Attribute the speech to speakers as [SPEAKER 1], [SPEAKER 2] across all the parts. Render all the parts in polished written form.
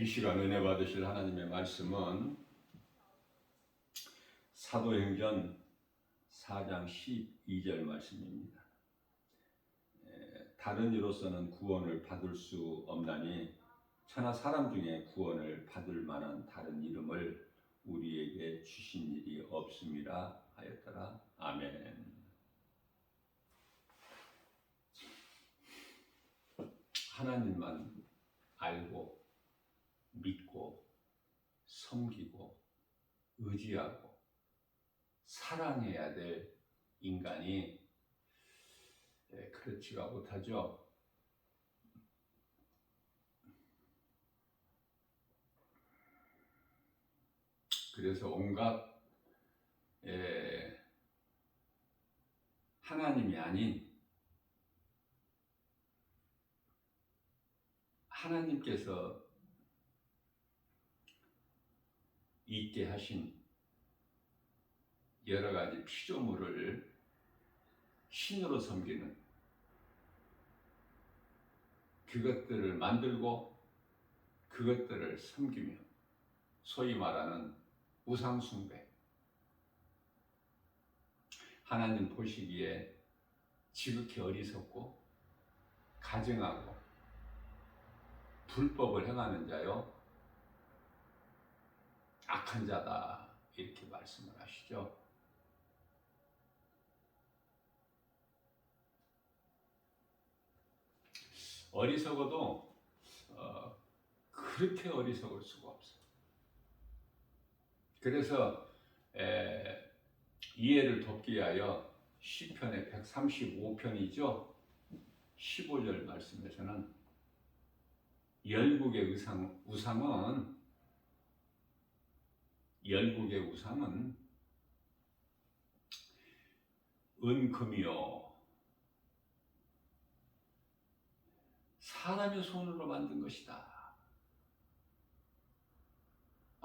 [SPEAKER 1] 시간 은혜 받으실 하나님의 말씀은 사도행전 4장 12절 말씀입니다. 다른 이로서는 구원을 받을 수 없나니 천하 사람 중에 구원을 받을 만한 다른 이름을 우리에게 주신 일이 없음이라 하였더라. 아멘. 하나님만 알고 믿고 섬기고 의지하고 사랑해야 될 인간이 그렇지가 못하죠. 그래서 온갖 하나님이 아닌 하나님께서 있게 하신 여러 가지 피조물을 신으로 섬기는, 그것들을 만들고 그것들을 섬기며 소위 말하는 우상숭배, 하나님 보시기에 지극히 어리석고 가증하고 불법을 행하는 자요 악한 자다, 이렇게 말씀을 하시죠. 어리석어도 그렇게 어리석을 수가 없어요. 그래서 이해를 돕기 위하여 시편의 135편이죠. 15절 말씀에서는 열국의 우상은 은금이요 사람의 손으로 만든 것이다.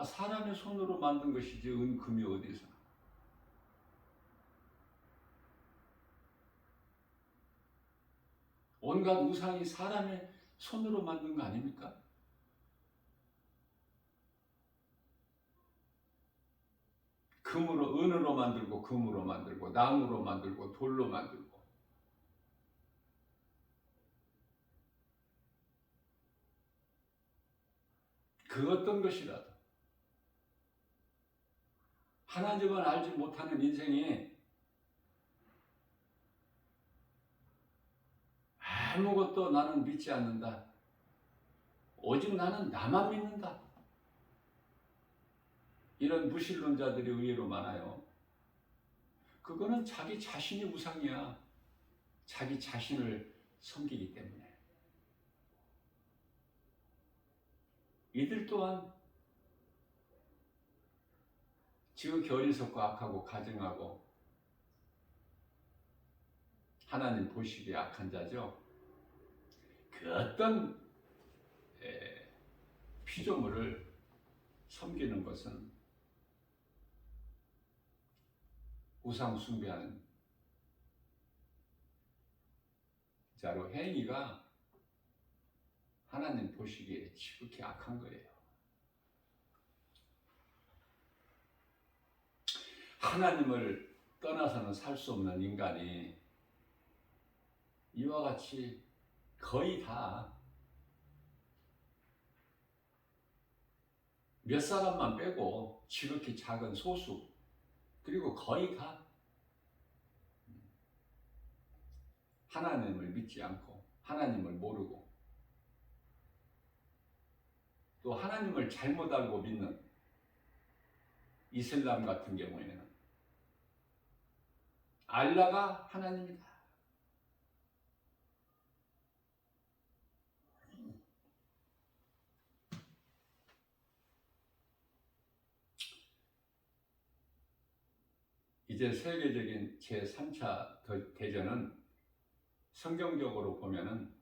[SPEAKER 1] 사람의 손으로 만든 것이지 은금이 어디서? 온갖 우상이 사람의 손으로 만든 거 아닙니까? 은으로 만들고 금으로 만들고 나무로 만들고 돌로 만들고, 그 어떤 것이라도 하나님을 알지 못하는 인생이 아무것도 나는 믿지 않는다, 오직 나는 나만 믿는다, 이런 무신론자들이 의외로 많아요. 그거는 자기 자신이 우상이야. 자기 자신을 섬기기 때문에. 이들 또한 지극히 어리석고 악하고 가증하고 하나님 보시기에 악한 자죠. 그 어떤 피조물을 섬기는 것은 우상 숭배하는 자로 행위가 하나님 보시기에 지극히 악한 거예요. 하나님을 떠나서는 살 수 없는 인간이 이와 같이 거의 다 몇 사람만 빼고 지극히 작은 소수, 그리고 거의 다 하나님을 믿지 않고 하나님을 모르고 또 하나님을 잘못 알고 믿는, 이슬람 같은 경우에는 알라가 하나님이다, 이제 세계적인 제3차 대전은 성경적으로 보면은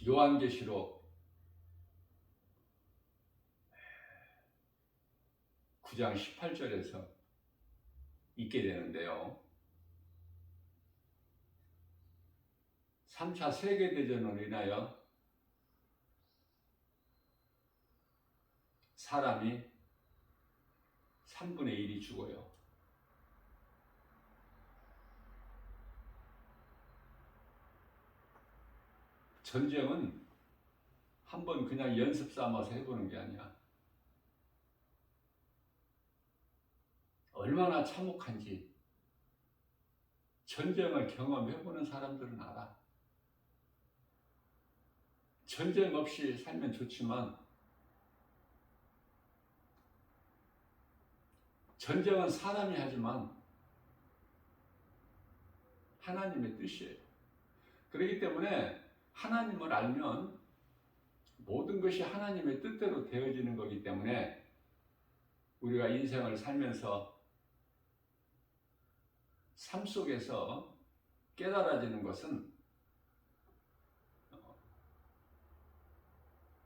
[SPEAKER 1] 요한계시록 9장 18절에서 있게 되는데요. 3차 세계대전으로 인하여 사람이 3분의 1이 죽어요. 전쟁은 한번 그냥 연습 삼아서 해보는 게 아니야. 얼마나 참혹한지 전쟁을 경험해보는 사람들은 알아. 전쟁 없이 살면 좋지만 전쟁은 사람이 하지만 하나님의 뜻이에요. 그렇기 때문에 하나님을 알면 모든 것이 하나님의 뜻대로 되어지는 거기 때문에 우리가 인생을 살면서 삶 속에서 깨달아지는 것은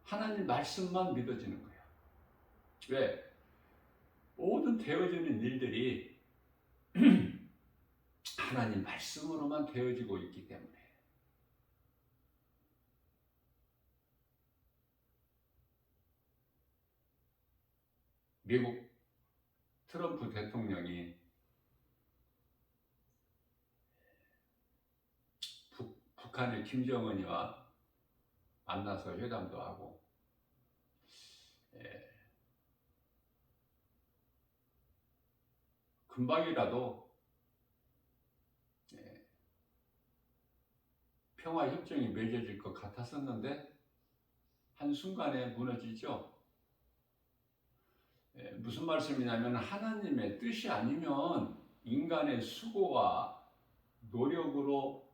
[SPEAKER 1] 하나님 말씀만 믿어지는 거예요. 왜? 모든 되어지는 일들이 하나님 말씀으로만 되어지고 있기 때문에. 미국 트럼프 대통령이 북한의 김정은이와 만나서 회담도 하고, 금방이라도 평화협정이 맺어질 것 같았었는데 한순간에 무너지죠. 무슨 말씀이냐면 하나님의 뜻이 아니면 인간의 수고와 노력으로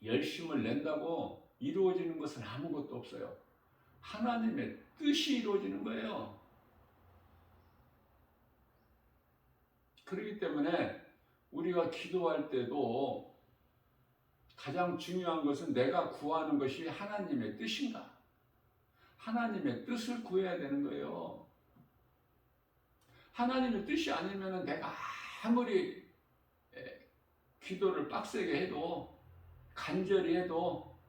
[SPEAKER 1] 열심을 낸다고 이루어지는 것은 아무것도 없어요. 하나님의 뜻이 이루어지는 거예요. 그렇기 때문에 우리가 기도할 때도 가장 중요한 것은 내가 구하는 것이 하나님의 뜻인가? 하나님의 뜻을 구해야 되는 거예요. 하나님의 뜻이 아니면 내가 아무리 기도를 빡세게 해도, 간절히 해도,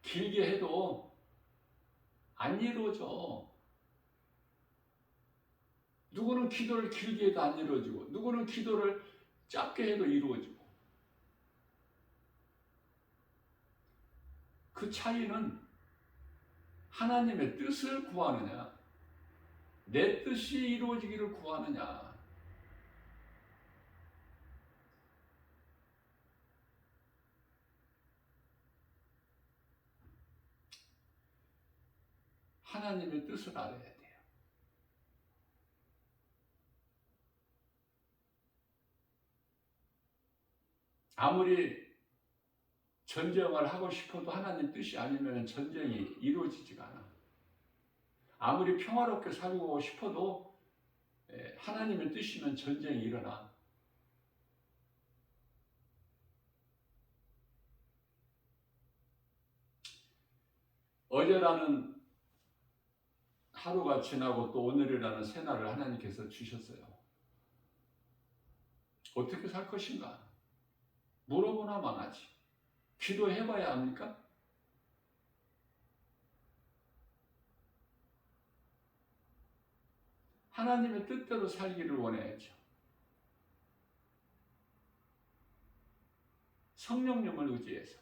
[SPEAKER 1] 길게 해도 안 이루어져. 누구는 기도를 길게 해도 안 이루어지고, 누구는 기도를 짧게 해도 이루어지고. 그 차이는 하나님의 뜻을 구하느냐, 내 뜻이 이루어지기를 구하느냐. 하나님의 뜻을 알아야 돼요. 아무리 전쟁을 하고 싶어도 하나님 뜻이 아니면 전쟁이 이루어지지가 않아. 아무리 평화롭게 살고 싶어도 하나님의 뜻이면 전쟁이 일어나. 어제라는 하루가 지나고 또 오늘이라는 새날을 하나님께서 주셨어요. 어떻게 살 것인가? 물어보나만 하지. 기도해봐야 합니까? 하나님의 뜻대로 살기를 원해야죠. 성령님을 의지해서.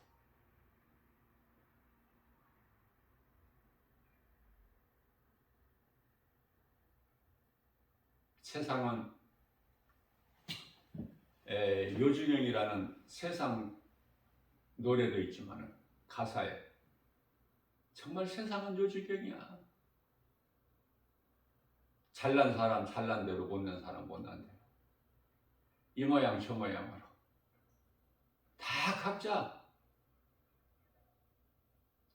[SPEAKER 1] 세상은 요주경이라는 세상 노래도 있지만 가사에 정말 세상은 요주경이야. 잘난 사람 잘난 대로, 못난 사람 못난 대로, 이 모양 저 모양으로 다 각자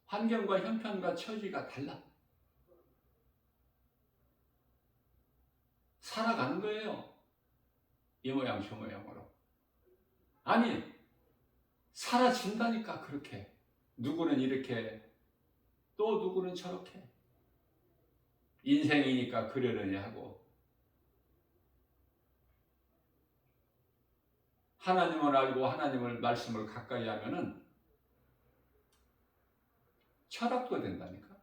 [SPEAKER 1] 환경과 형편과 처지가 달라 살아가는 거예요. 이 모양 저 모양으로. 아니, 사라진다니까. 그렇게 누구는 이렇게 또 누구는 저렇게. 인생이니까 그러려니 하고, 하나님을 알고 하나님을 말씀을 가까이 하면은 철학도 된다니까.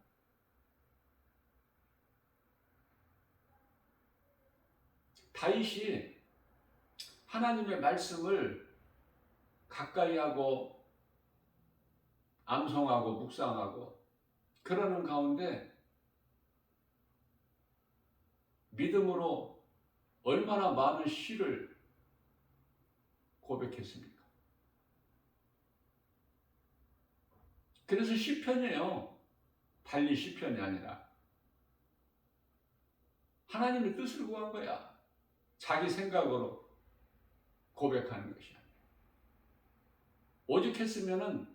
[SPEAKER 1] 다윗이 하나님의 말씀을 가까이 하고 암송하고 묵상하고 그러는 가운데 믿음으로 얼마나 많은 시를 고백했습니까? 그래서 시편이에요. 달리 시편이 아니라 하나님의 뜻을 구한 거야. 자기 생각으로 고백하는 것이 아니라. 오죽했으면은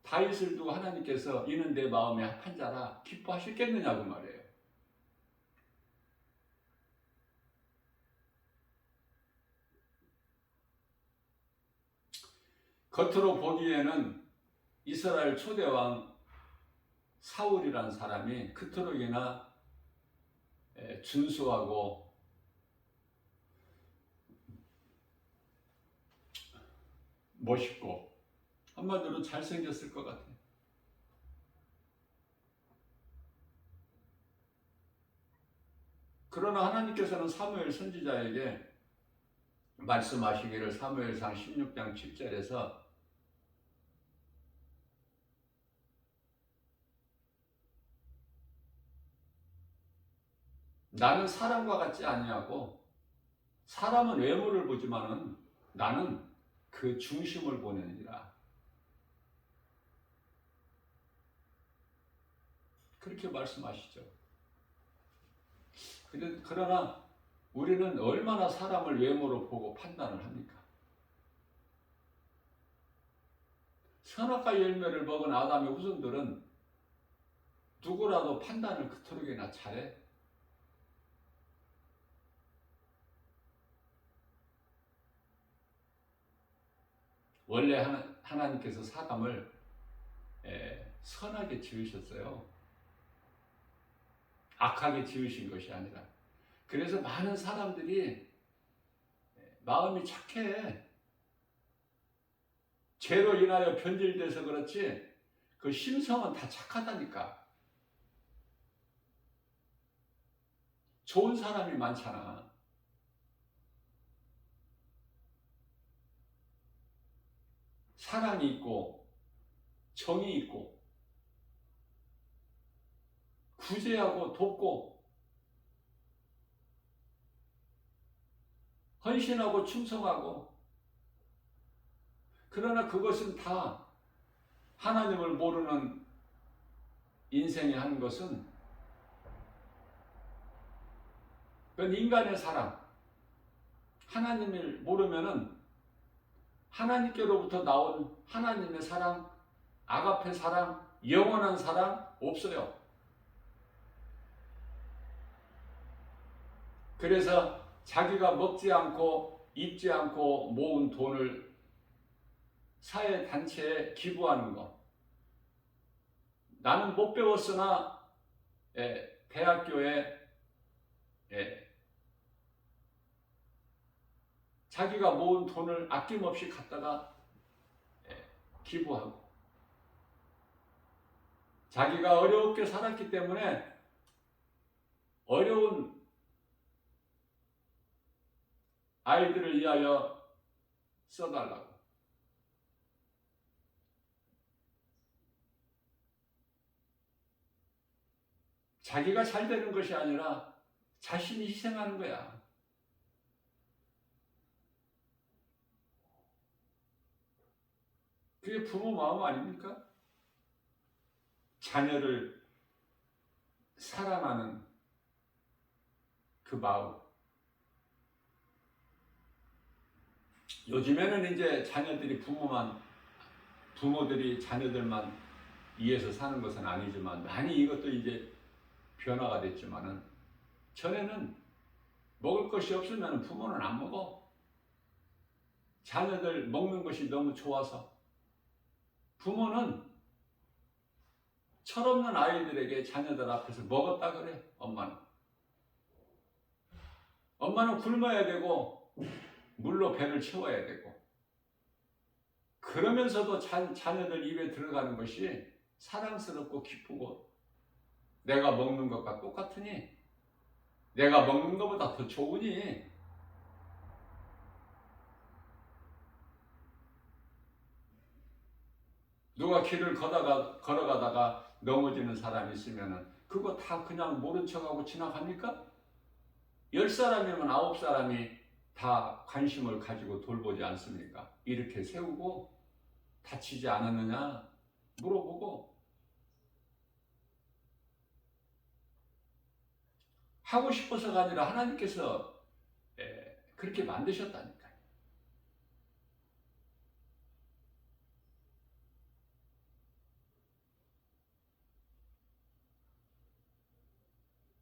[SPEAKER 1] 다윗을 두고 하나님께서 이는 내 마음에 합한 자라 기뻐하셨겠느냐고 말이에요. 겉으로 보기에는 이스라엘 초대왕 사울이라는 사람이 그토록이나 준수하고 멋있고 한마디로 잘생겼을 것 같아요. 그러나 하나님께서는 사무엘 선지자에게 말씀하시기를 사무엘상 16장 7절에서 나는 사람과 같지 아니하고 사람은 외모를 보지만은 나는 그 중심을 보느니라. 그렇게 말씀하시죠. 그러나 우리는 얼마나 사람을 외모로 보고 판단을 합니까? 선악과 열매를 먹은 아담의 후손들은 누구라도 판단을 그토록이나 잘해. 원래 하나님께서 사람을 선하게 지으셨어요. 악하게 지으신 것이 아니라. 그래서 많은 사람들이 마음이 착해. 죄로 인하여 변질돼서 그렇지 그 심성은 다 착하다니까. 좋은 사람이 많잖아. 사랑이 있고 정이 있고 구제하고 돕고 헌신하고 충성하고. 그러나 그것은 다 하나님을 모르는 인생이 하는 것은 그건 인간의 사랑. 하나님을 모르면은 하나님께로부터 나온 하나님의 사랑, 아가페 사랑, 영원한 사랑 없어요. 그래서 자기가 먹지 않고 입지 않고 모은 돈을 사회 단체에 기부하는 것. 나는 못 배웠으나 대학교에 자기가 모은 돈을 아낌없이 갖다가 기부하고, 자기가 어렵게 살았기 때문에 어려운 아이들을 위하여 써달라고. 자기가 잘 되는 것이 아니라 자신이 희생하는 거야. 그게 부모 마음 아닙니까? 자녀를 사랑하는 그 마음. 요즘에는 이제 부모들이 자녀들만 위해서 사는 것은 아니지만 많이 이것도 이제 변화가 됐지만은, 전에는 먹을 것이 없으면 부모는 안 먹어. 자녀들 먹는 것이 너무 좋아서 부모는 철없는 아이들에게 자녀들 앞에서 먹었다 그래. 엄마는 굶어야 되고 물로 배를 채워야 되고, 그러면서도 자녀들 입에 들어가는 것이 사랑스럽고 기쁘고 내가 먹는 것과 똑같으니, 내가 먹는 것보다 더 좋으니 누가 길을 걸어가다가 넘어지는 사람이 있으면 그거 다 그냥 모른 척하고 지나갑니까? 10사람이면 9사람이 다 관심을 가지고 돌보지 않습니까? 이렇게 세우고 다치지 않았느냐 물어보고 하고 싶어서가 아니라 하나님께서 그렇게 만드셨다니까요.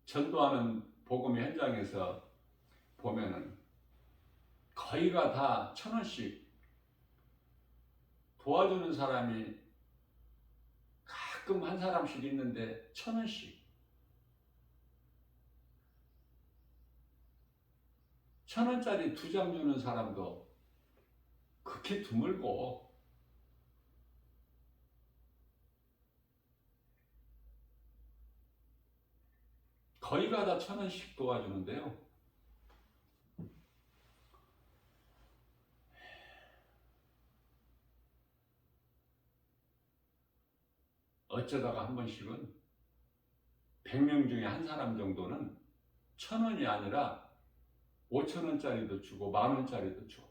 [SPEAKER 1] 전도하는 복음의 현장에서 보면은 거의가 다 1,000원씩 도와주는 사람이 가끔 한 사람씩 있는데 1,000원씩 1,000원짜리 2장 주는 사람도 극히 드물고 거의가 다 1,000원씩 도와주는데요. 어쩌다가 한 번씩은 100명 중에 한 사람 정도는 1,000원이 아니라 5,000원짜리도 주고 10,000원짜리도 줘.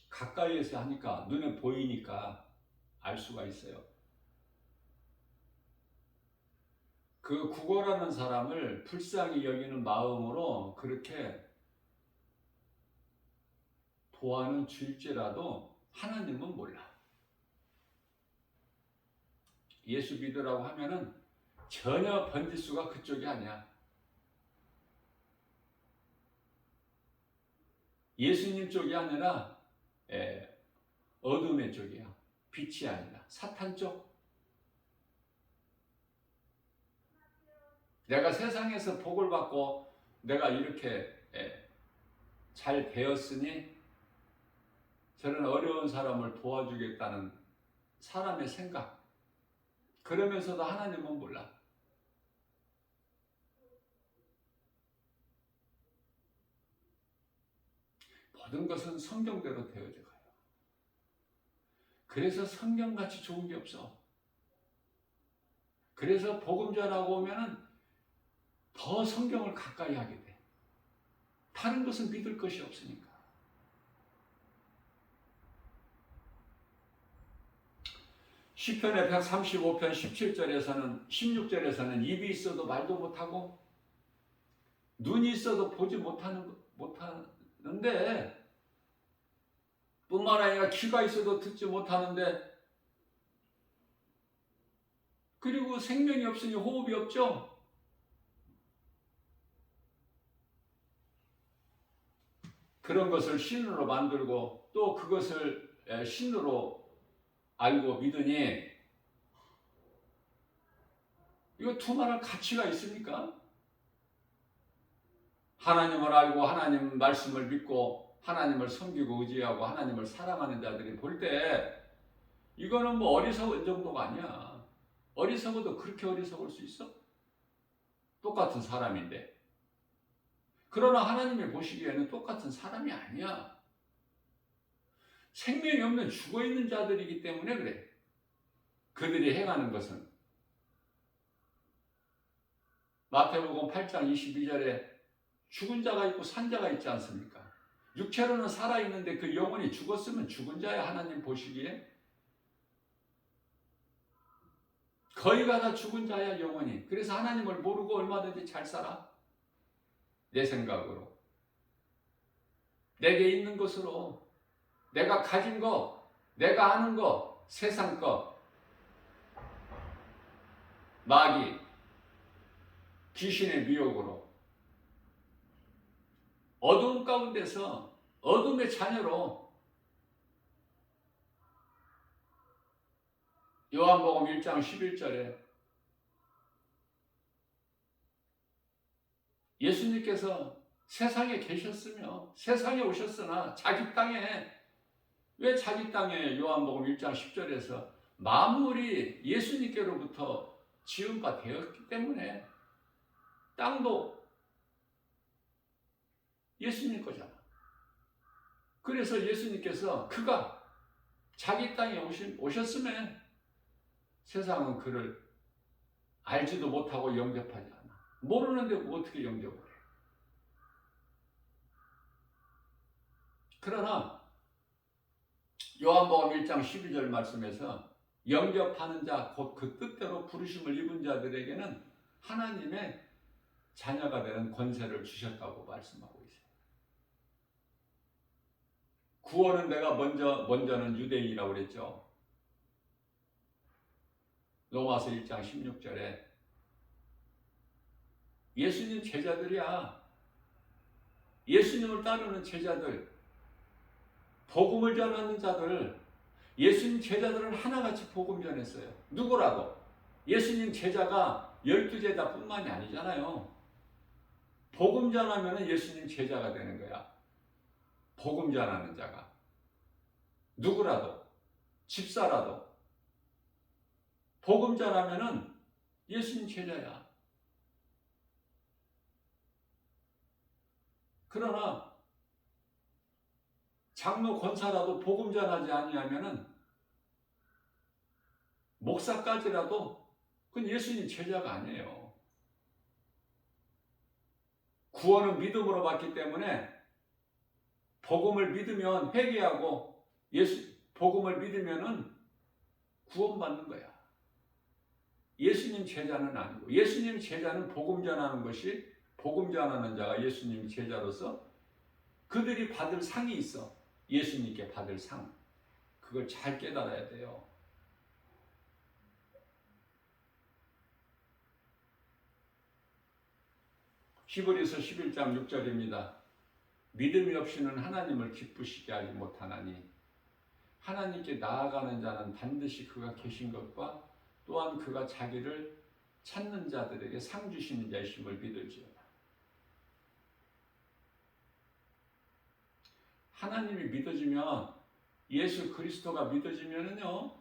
[SPEAKER 1] 가까이에서 하니까 눈에 보이니까 알 수가 있어요. 그 구걸하는 사람을 불쌍히 여기는 마음으로 그렇게 도와는 줄지라도 하나님은 몰라. 예수 믿으라고 하면은 전혀 번지수가 그쪽이 아니야. 예수님 쪽이 아니라 어둠의 쪽이야. 빛이 아니라 사탄 쪽. 내가 세상에서 복을 받고 내가 이렇게 잘 되었으니 저는 어려운 사람을 도와주겠다는 사람의 생각. 그러면서도 하나님은 몰라. 모든 것은 성경대로 되어져 가요. 그래서 성경같이 좋은 게 없어. 그래서 복음 전하고 오면은 더 성경을 가까이 하게 돼. 다른 것은 믿을 것이 없으니까. 시편의 135편 17절에서는 16절에서는 입이 있어도 말도 못하고 눈이 있어도 보지 못하는데 뿐만 아니라 귀가 있어도 듣지 못하는데 그리고 생명이 없으니 호흡이 없죠. 그런 것을 신으로 만들고 또 그것을 신으로 알고 믿으니 이거 두말할 가치가 있습니까? 하나님을 알고 하나님 말씀을 믿고 하나님을 섬기고 의지하고 하나님을 사랑하는 자들이 볼 때 이거는 뭐 어리석은 정도가 아니야. 어리석어도 그렇게 어리석을 수 있어? 똑같은 사람인데. 그러나 하나님이 보시기에는 똑같은 사람이 아니야. 생명이 없는 죽어있는 자들이기 때문에 그래. 그들이 행하는 것은 마태복음 8장 22절에 죽은 자가 있고 산 자가 있지 않습니까? 육체로는 살아있는데 그 영혼이 죽었으면 죽은 자야. 하나님 보시기에 거의가 다 죽은 자야 영혼이. 그래서 하나님을 모르고 얼마든지 잘 살아. 내 생각으로 내게 있는 것으로 내가 가진 거, 내가 아는 거, 세상 거, 마귀, 귀신의 미혹으로 어두움 가운데서 어둠의 자녀로 요한복음 1장 11절에 예수님께서 세상에 계셨으며 세상에 오셨으나 자기 땅에 왜 자기 땅에 요한복음 1장 10절에서 만물이 예수님께로부터 지은 바 되었기 때문에 땅도 예수님 거잖아. 그래서 예수님께서 그가 자기 땅에 오셨으면 세상은 그를 알지도 못하고 영접하지 않아. 모르는데 어떻게 영접을 해. 그러나 요한복음 1장 12절 말씀에서 영접하는 자, 곧 그 뜻대로 부르심을 입은 자들에게는 하나님의 자녀가 되는 권세를 주셨다고 말씀하고 있어요. 구원은 내가 먼저는 유대인이라고 그랬죠. 로마서 1장 16절에 예수님 제자들이야. 예수님을 따르는 제자들, 복음을 전하는 자들, 예수님 제자들은 하나같이 복음 전했어요. 누구라도. 예수님 제자가 12제자 뿐만이 아니잖아요. 복음 전하면 예수님 제자가 되는 거야. 복음 전하는 자가. 누구라도, 집사라도. 복음 전하면 예수님 제자야. 그러나 장로 권사라도 복음 전하지 아니하면은 목사까지라도 그건 예수님 제자가 아니에요. 구원은 믿음으로 받기 때문에 복음을 믿으면 회개하고 복음을 믿으면은 구원받는 거야. 예수님 제자는 아니고 예수님 제자는 복음 전하는 것이 복음 전하는 자가 예수님 제자로서 그들이 받을 상이 있어. 예수님께 받을 상. 그걸 잘 깨달아야 돼요. 히브리서 11장 6절입니다. 믿음이 없이는 하나님을 기쁘시게 하지 못하나니 하나님께 나아가는 자는 반드시 그가 계신 것과 또한 그가 자기를 찾는 자들에게 상 주시는 자이심을 믿을지어다. 하나님이 믿어지면 예수 그리스도가 믿어지면은요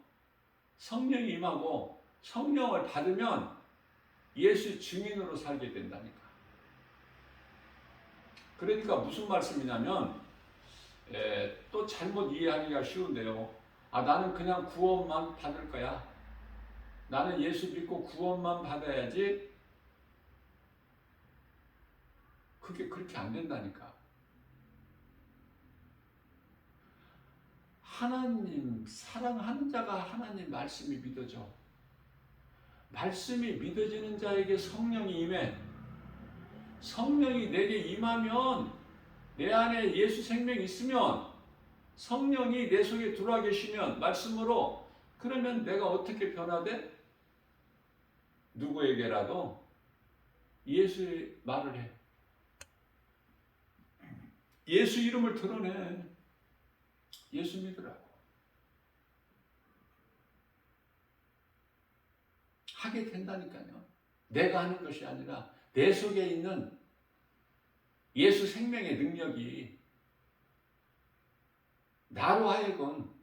[SPEAKER 1] 성령이 임하고 성령을 받으면 예수 증인으로 살게 된다니까. 그러니까 무슨 말씀이냐면 또 잘못 이해하기가 쉬운데요. 나는 그냥 구원만 받을 거야. 나는 예수 믿고 구원만 받아야지. 그게 그렇게 안 된다니까. 하나님 사랑하는 자가 하나님 말씀이 믿어져. 말씀이 믿어지는 자에게 성령이 임해. 성령이 내게 임하면 내 안에 예수 생명이 있으면 성령이 내 속에 들어와 계시면 말씀으로 그러면 내가 어떻게 변화돼? 누구에게라도 예수의 말을 해. 예수 이름을 드러내. 예수 믿으라고. 하게 된다니까요. 내가 하는 것이 아니라 내 속에 있는 예수 생명의 능력이 나로 하여금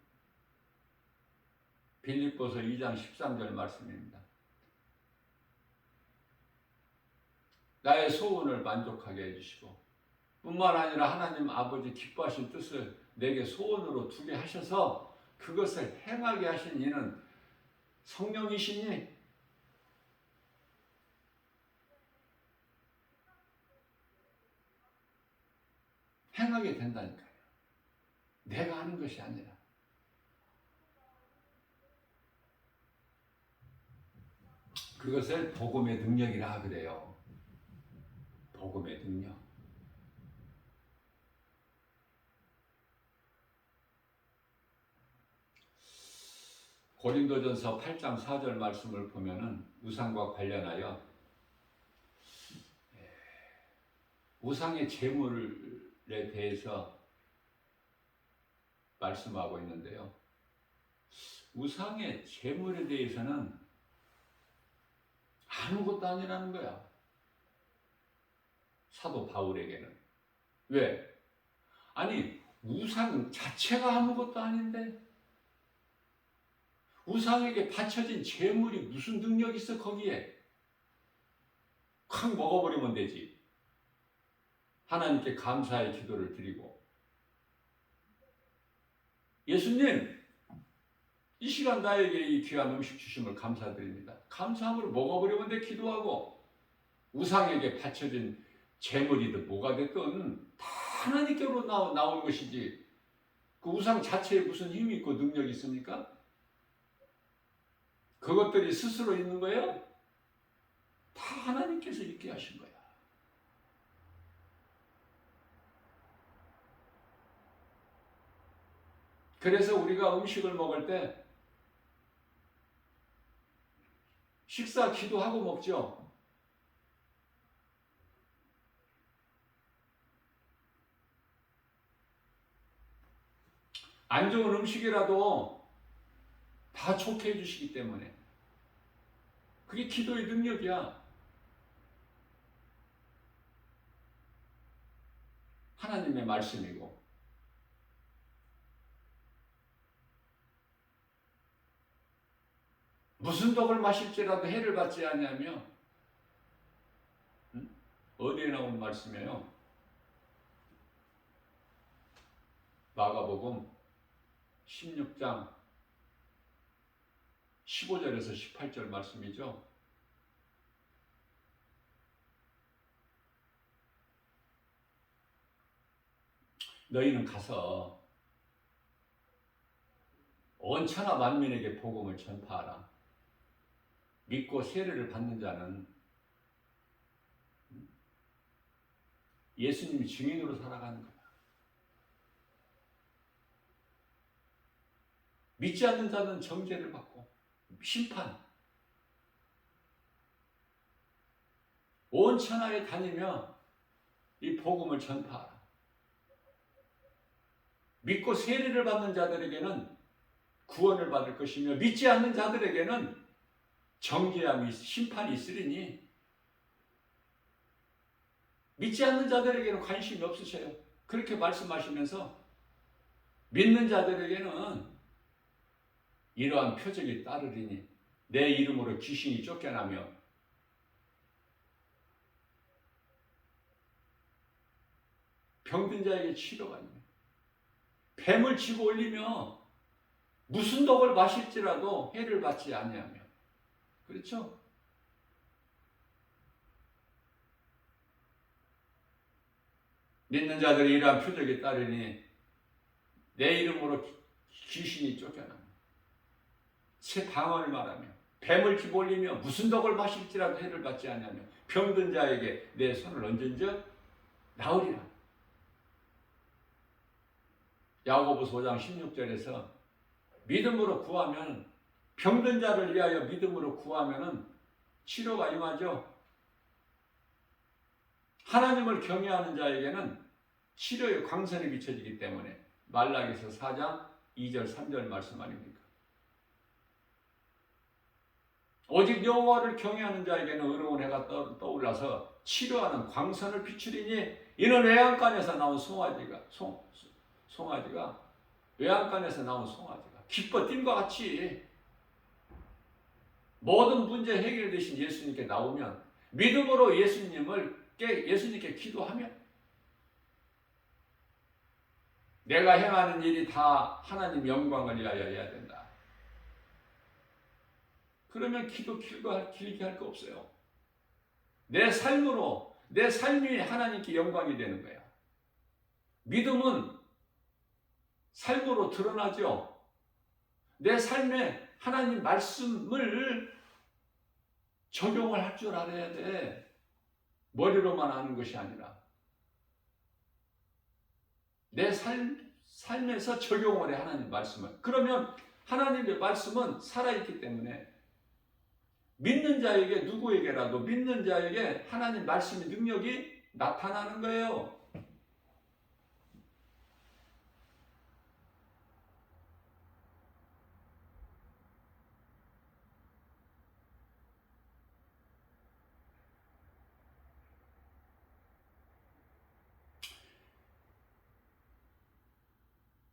[SPEAKER 1] 빌립보서 2장 13절 말씀입니다. 나의 소원을 만족하게 해주시고 뿐만 아니라 하나님 아버지 기뻐하신 뜻을 내게 소원으로 두게 하셔서 그것을 행하게 하신 이는 성령이시니 행하게 된다니까요. 내가 하는 것이 아니라. 그것을 복음의 능력이라 그래요. 복음의 능력. 고린도전서 8장 4절 말씀을 보면은 우상과 관련하여 우상의 제물에 대해서 말씀하고 있는데요. 우상의 제물에 대해서는 아무것도 아니라는 거야. 사도 바울에게는. 왜? 아니, 우상 자체가 아무것도 아닌데 우상에게 바쳐진 제물이 무슨 능력이 있어 거기에? 콱 먹어버리면 되지. 하나님께 감사의 기도를 드리고, 예수님, 이 시간 나에게 이 귀한 음식 주심을 감사드립니다. 감사함으로 먹어보려고 내 기도하고, 우상에게 바쳐진 재물이든 뭐가 됐든 다 하나님께로 나온 것이지, 그 우상 자체에 무슨 힘이 있고 능력이 있습니까? 그것들이 스스로 있는 거예요? 다 하나님께서 있게 하신 거야. 그래서 우리가 음식을 먹을 때 식사 기도하고 먹죠. 안 좋은 음식이라도 다 좋게 해주시기 때문에 그게 기도의 능력이야. 하나님의 말씀이고, 무슨 독을 마실지라도 해를 받지 아니하며, 어디에 나오는 말씀이에요? 마가복음 16장 15절에서 18절 말씀이죠. 너희는 가서 온 천하 만민에게 복음을 전파하라. 믿고 세례를 받는 자는 예수님이 증인으로 살아가는 거야. 믿지 않는 자는 정죄를 받고 심판. 온 천하에 다니며 이 복음을 전파하라. 믿고 세례를 받는 자들에게는 구원을 받을 것이며, 믿지 않는 자들에게는 정죄함이 심판이 있으리니, 믿지 않는 자들에게는 관심이 없으세요. 그렇게 말씀하시면서 믿는 자들에게는 이러한 표적이 따르리니 내 이름으로 귀신이 쫓겨나며 병든 자에게 치료가 있네. 뱀을 집어 올리며 무슨 독을 마실지라도 해를 받지 아니하며. 그렇죠? 믿는 자들이 이러한 표적이 따르니 내 이름으로 귀신이 쫓겨나며, 새 방언을 말하며 뱀을 집어 올리며 무슨 독을 마실지라도 해를 받지 아니하며 병든 자에게 내 손을 얹은즉 나으리라. 야고보서 5장 16절에서 믿음으로 구하면, 병든 자를 위하여 믿음으로 구하면 치료가 임하죠. 하나님을 경외하는 자에게는 치료의 광선이 비춰지기 때문에 말라기서 4장 2절 3절 말씀 아닙니까? 오직 여호와를 경외하는 자에게는 의로운 해가 떠올라서 치료하는 광선을 비추리니 이는 외양간에서 나온 송아지가 외양간에서 나온 송아지가 기뻐 뛴과 같이 모든 문제 해결되신 예수님께 나오면, 믿음으로 예수님께 기도하면, 내가 행하는 일이 다 하나님 영광을 위하여 해야 된다. 그러면 기도 길게 할 거 없어요. 내 삶이 하나님께 영광이 되는 거야. 믿음은 삶으로 드러나죠. 내 삶에 하나님 말씀을 적용을 할 줄 알아야 돼. 머리로만 아는 것이 아니라 내 삶에서 적용을 해, 하나님 말씀을. 그러면 하나님의 말씀은 살아있기 때문에 믿는 자에게, 누구에게라도 믿는 자에게 하나님 말씀의 능력이 나타나는 거예요.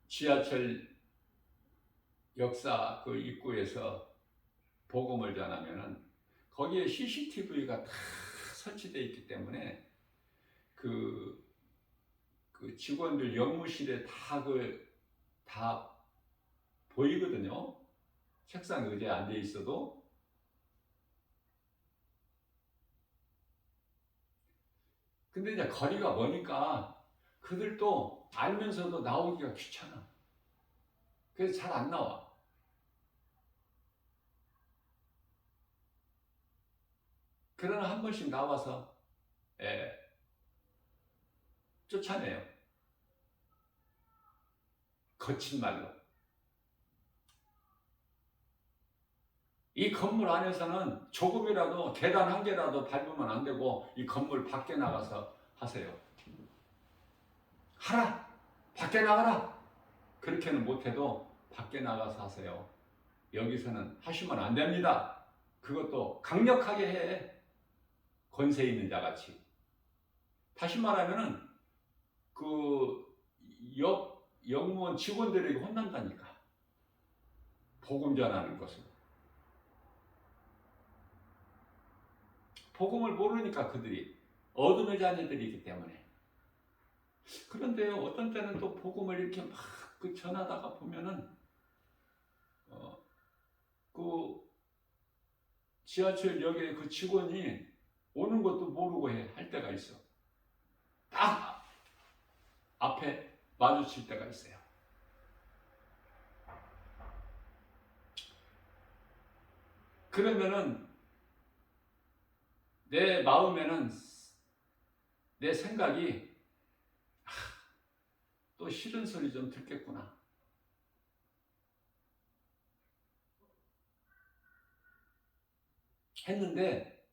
[SPEAKER 1] 지하철 역사 그 입구에서 복음을 전하면은 거기에 CCTV가 다 설치되어 있기 때문에 그 그 직원들 영무실에 다 보이거든요. 책상 의자에 앉아 있어도. 근데 이제 거리가 머니까 그들도 알면서도 나오기가 귀찮아. 그래서 잘 안 나와. 그러나 한 번씩 나와서 쫓아내요. 거친 말로. 이 건물 안에서는 조금이라도 계단 한 개라도 밟으면 안 되고 이 건물 밖에 나가서 하세요. 하라! 밖에 나가라! 그렇게는 못해도 밖에 나가서 하세요. 여기서는 하시면 안 됩니다. 그것도 강력하게 해. 권세 있는 자같이. 다시 말하면은 그 영무원 직원들에게 혼난다니까. 복음 전하는 것을. 복음을 모르니까 그들이 어둠의 자녀들이기 때문에. 그런데 어떤 때는 또 복음을 이렇게 막 전하다가 보면은 그 지하철역에 그 직원이 오는 것도 모르고 할 때가 있어. 딱 앞에 마주칠 때가 있어요. 그러면은 내 마음에는 내 생각이 또 싫은 소리 좀 듣겠구나. 했는데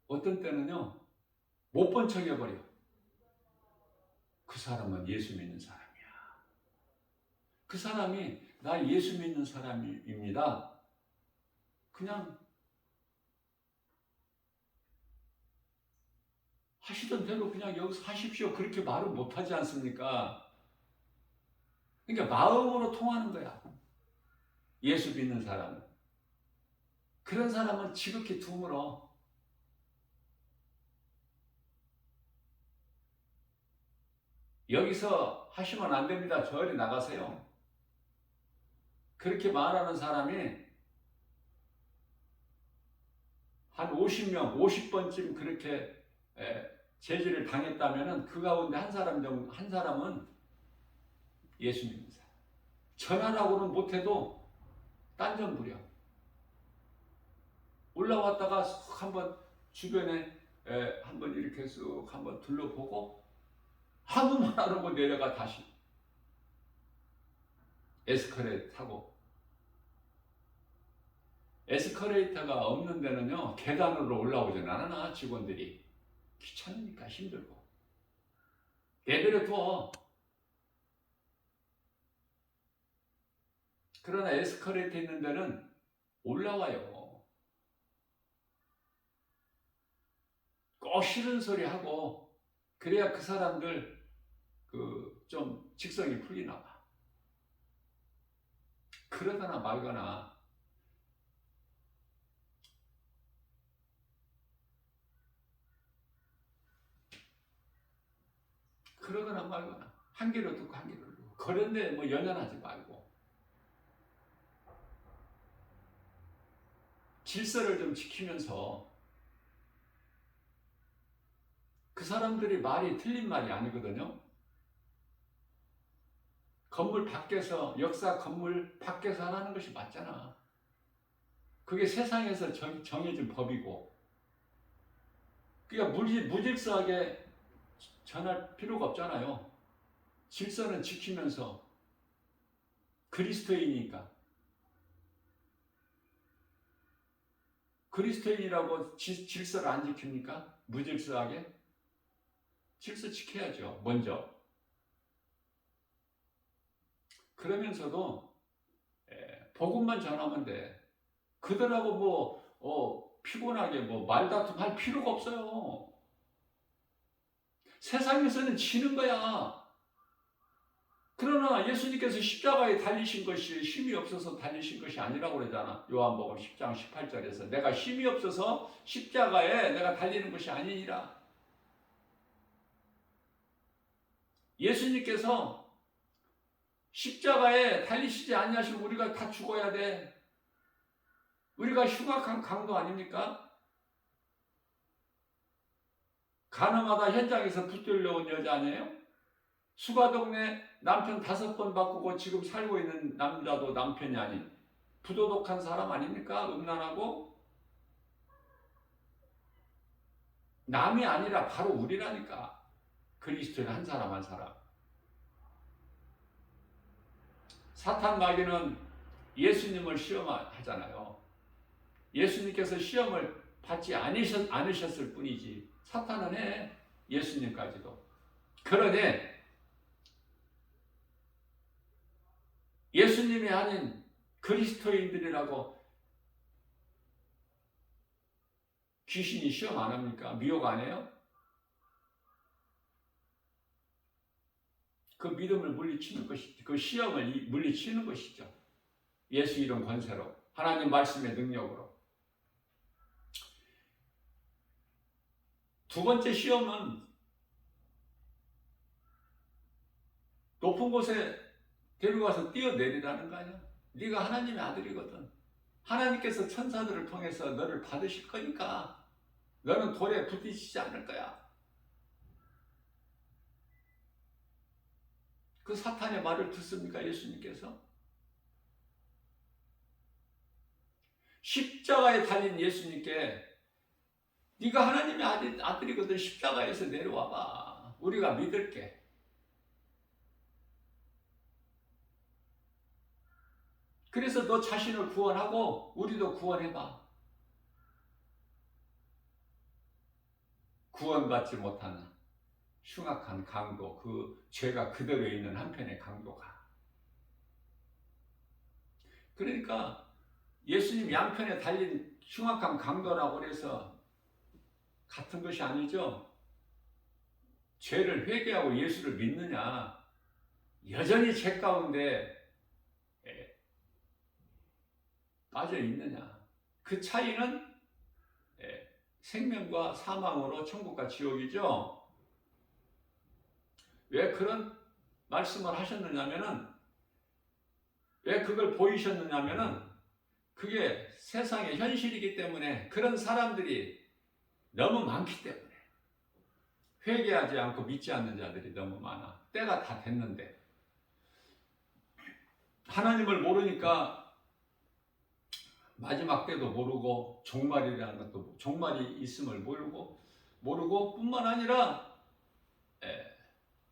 [SPEAKER 1] 어떤 때는요 못 본 척 해버려. 그 사람은 예수 믿는 사람이야. 그 사람이 나 예수 믿는 사람입니다. 그냥 하시던 대로 그냥 여기서 하십시오. 그렇게 말을 못하지 않습니까? 그러니까 마음으로 통하는 거야. 예수 믿는 사람은. 그런 사람은 지극히 드물어. 여기서 하시면 안 됩니다. 저리 나가세요. 그렇게 말하는 사람이 한 50명, 50번쯤 그렇게 제지를 당했다면 그 가운데 한 사람은 예수 믿는 사람. 전하라고는 못해도 딴전 부려. 올라왔다가 한번 주변에 한번 이렇게 쑥 한번 둘러보고 아무 말 안 하고 내려가 다시 에스컬레이터 타고. 에스컬레이터가 없는 데는요 계단으로 올라오진 않아. 직원들이 귀찮으니까 힘들고 내버려둬. 그러나 에스컬레이터 있는 데는 올라와요. 꼭 싫은 소리 하고 그래야 그 사람들 좀 직성이 풀리나 봐. 그러거나 말거나 한 귀로 듣고 한 귀로 듣고 그런데 뭐 연연하지 말고 질서를 좀 지키면서. 그 사람들이 말이 틀린 말이 아니거든요. 건물 밖에서 역사 건물 밖에서 하라는 것이 맞잖아. 그게 세상에서 정해진 법이고. 그러니까 무질서하게 전할 필요가 없잖아요. 질서는 지키면서. 그리스도인이니까. 그리스도인이라고 질서를 안 지킵니까? 무질서하게? 질서 지켜야죠. 먼저. 그러면서도 복음만 전하면 돼. 그들하고 피곤하게 말다툼 할 필요가 없어요. 세상에서는 지는 거야. 그러나 예수님께서 십자가에 달리신 것이 힘이 없어서 달리신 것이 아니라고 그러잖아. 요한복음 10장 18절에서 내가 힘이 없어서 십자가에 내가 달리는 것이 아니니라. 예수님께서 십자가에 달리시지 아니하시면 우리가 다 죽어야 돼. 우리가 흉악한 강도 아닙니까? 가늠하다 현장에서 붙들려온 여자 아니에요? 수가동네 남편 5번 바꾸고 지금 살고 있는 남자도 남편이 아닌 부도덕한 사람 아닙니까? 음란하고. 남이 아니라 바로 우리라니까. 그리스도의 한 사람 한 사람. 사탄 마귀는 예수님을 시험하잖아요. 예수님께서 시험을 받지 않으셨을 뿐이지 사탄은 해. 예수님까지도. 그러니 예수님이 아닌 그리스도인들이라고 귀신이 시험 안 합니까? 미혹 안 해요? 그 믿음을 물리치는 것이죠. 그 시험을 물리치는 것이죠. 예수 이름 권세로, 하나님 말씀의 능력으로. 두 번째 시험은 높은 곳에 데려가서 뛰어내리라는 거 아니야? 네가 하나님의 아들이거든. 하나님께서 천사들을 통해서 너를 받으실 거니까 너는 돌에 부딪히지 않을 거야. 그 사탄의 말을 듣습니까? 예수님께서? 십자가에 달린 예수님께 네가 하나님의 아들이거든. 십자가에서 내려와봐. 우리가 믿을게. 그래서 너 자신을 구원하고 우리도 구원해봐. 구원받지 못한 흉악한 강도, 그 죄가 그대로 있는 한편의 강도가. 그러니까 예수님 양편에 달린 흉악한 강도라고 해서 같은 것이 아니죠. 죄를 회개하고 예수를 믿느냐, 여전히 죄 가운데 빠져 있느냐, 그 차이는 생명과 사망으로 천국과 지옥이죠. 왜 그런 말씀을 하셨느냐면은, 왜 그걸 보이셨느냐면은, 그게 세상의 현실이기 때문에, 그런 사람들이 너무 많기 때문에, 회개하지 않고 믿지 않는 자들이 너무 많아. 때가 다 됐는데 하나님을 모르니까 마지막 때도 모르고 종말이라는 것도, 종말이 있음을 모르고 뿐만 아니라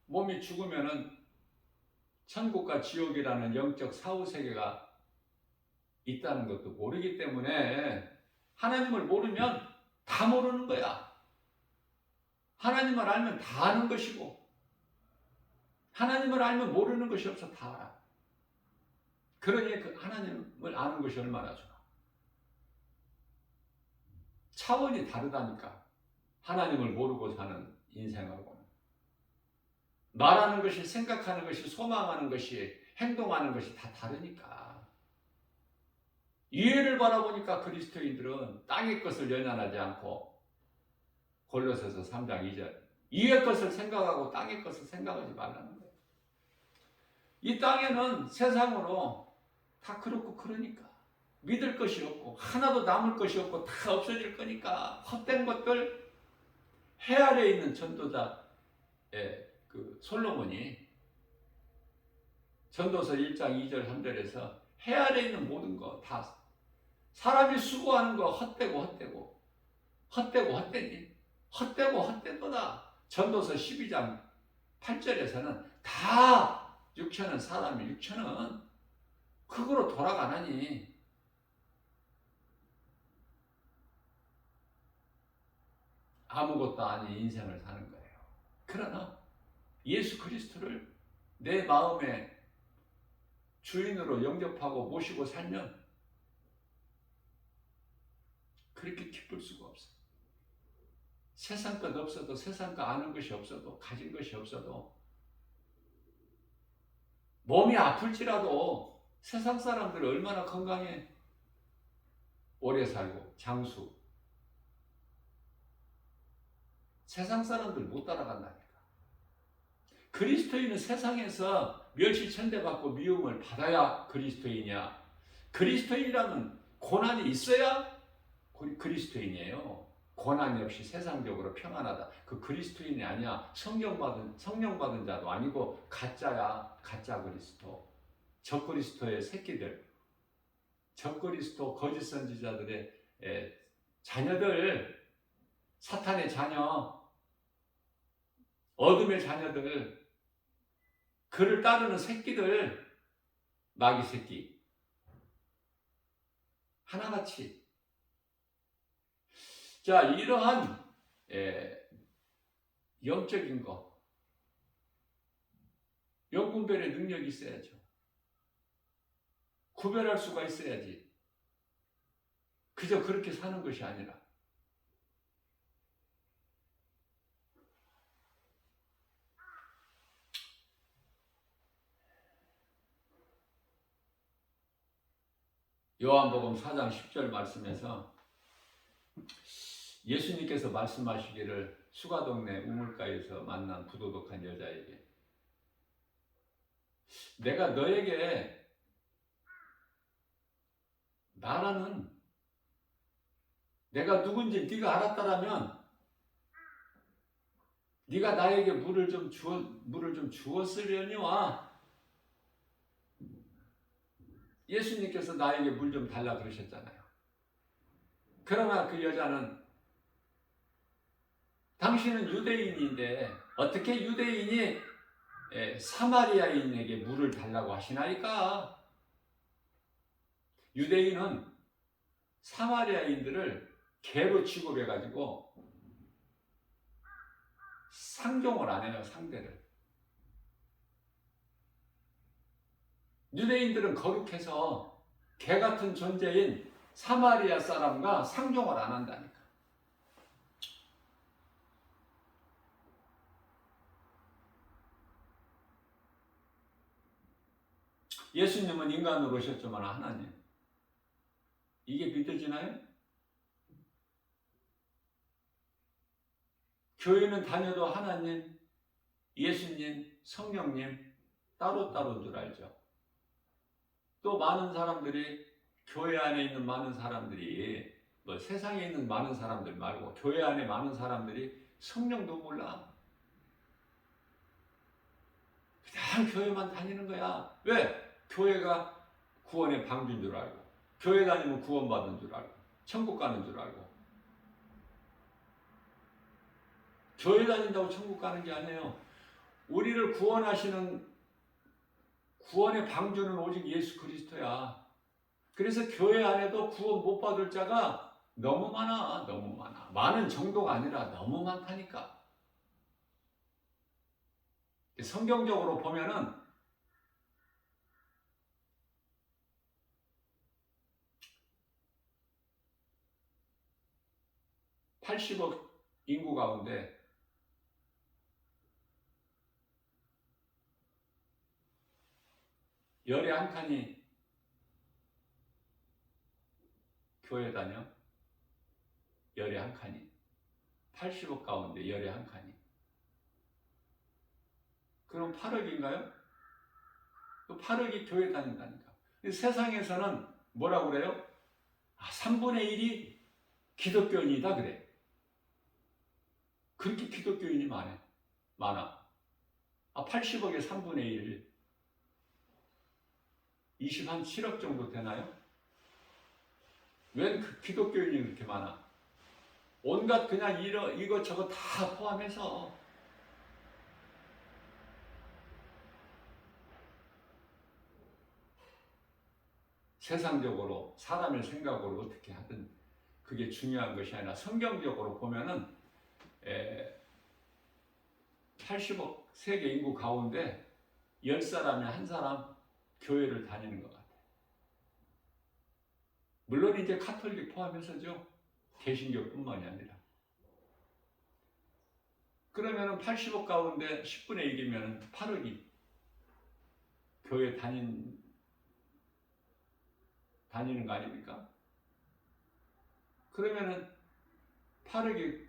[SPEAKER 1] 몸이 죽으면은 천국과 지옥이라는 영적 사후세계가 있다는 것도 모르기 때문에, 하나님을 모르면 다 모르는 거야. 하나님을 알면 다 아는 것이고, 하나님을 알면 모르는 것이 없어. 다 알아. 그러니 그 하나님을 아는 것이 얼마나 좋아. 차원이 다르다니까. 하나님을 모르고 사는 인생하고는. 말하는 것이, 생각하는 것이, 소망하는 것이, 행동하는 것이 다 다르니까. 이해를 바라보니까 그리스도인들은 땅의 것을 연연하지 않고, 골로새서 3장 2절, 이의 것을 생각하고 땅의 것을 생각하지 말라는 거예요. 이 땅에는 세상으로 다 그렇고 그러니까 믿을 것이 없고 하나도 남을 것이 없고 다 없어질 거니까 헛된 것들. 해 아래에 있는 전도자 그 솔로몬이 전도서 1장 2절 3절에서 해 아래에 있는 모든 거 다 사람이 수고하는 거 헛되고 헛되니 헛되고 헛되도다. 전도서 12장 8절에서는 다 육체는, 사람의 육체는 그거로 돌아가나니 아무것도 아닌 인생을 사는 거예요. 그러나 예수 그리스도를 내 마음의 주인으로 영접하고 모시고 살면 그렇게 기쁠 수가 없어요. 세상 것 없어도, 세상 거 아는 것이 없어도, 가진 것이 없어도, 몸이 아플지라도 세상 사람들 얼마나 건강해. 오래 살고 장수. 세상 사람들 못 따라간다니까.
[SPEAKER 2] 그리스도인은 세상에서 멸시천대받고 미움을 받아야 그리스도인이야. 그리스도인이라면 고난이 있어야 그리스도인이에요. 고난이 없이 세상적으로 평안하다. 그 그리스도인이 아니야. 성령 받은 자도 아니고 가짜야. 가짜 그리스도. 적그리스도의 새끼들. 적그리스도 거짓 선지자들의 자녀들, 사탄의 자녀, 어둠의 자녀들, 그를 따르는 새끼들, 마귀 새끼. 하나같이. 자, 이러한 영적인 것, 영분별의 능력이 있어야죠. 구별할 수가 있어야지. 그저 그렇게 사는 것이 아니라. 요한복음 4장 10절 말씀에서 예수님께서 말씀하시기를 수가동네 우물가에서 만난 부도덕한 여자에게 내가 너에게 나라는 내가 누군지 네가 알았다라면 네가 나에게 물을 좀 주었으려니와 예수님께서 나에게 물 좀 달라 그러셨잖아요. 그러나 그 여자는 당신은 유대인인데 어떻게 유대인이 사마리아인에게 물을 달라고 하시나이까? 유대인은 사마리아인들을 개로 취급해가지고 상종을 안 해요. 상대를. 유대인들은 거룩해서 개 같은 존재인 사마리아 사람과 상종을 안 한다니까. 예수님은 인간으로 오셨지만 하나님. 이게 믿어지나요? 교회는 다녀도 하나님, 예수님, 성령님 따로따로인 줄 알죠. 또 많은 사람들이 교회 안에 있는 많은 사람들이 뭐 세상에 있는 많은 사람들 말고 교회 안에 많은 사람들이 성령도 몰라. 그냥 교회만 다니는 거야. 왜? 교회가 구원의 방주인 줄 알고 교회 다니면 구원받는 줄 알고 천국 가는 줄 알고 교회 다닌다고 천국 가는 게 아니에요. 우리를 구원하시는 구원의 방주는 오직 예수 그리스도야. 그래서 교회 안에도 구원 못 받을 자가 너무 많아. 너무 많아. 많은 정도가 아니라 너무 많다니까. 성경적으로 보면은 80억 인구 가운데 열에 한 칸이 교회 다녀. 열에 한 칸이. 80억 가운데 열에 한 칸이. 그럼 8억인가요? 그 8억이 교회 다닌다니까. 세상에서는 뭐라고 그래요? 3분의 1이 기독교인이다 그래. 그렇게 기독교인이 많아. 80억의 3분의 1, 27억 정도 되나요? 왜 기독교인이 그렇게 많아? 온갖 그냥 이것저것 다 포함해서 세상적으로 사람의 생각으로 어떻게 하든 그게 중요한 것이 아니라 성경적으로 보면은 80억 세계 인구 가운데 10사람에 한 사람 교회를 다니는 것 같아요. 물론 이제 카톨릭 포함해서죠. 개신교뿐만이 아니라. 그러면은 80억 가운데 10분의 1이면 8억이 교회 다니는 거 아닙니까? 그러면은 8억이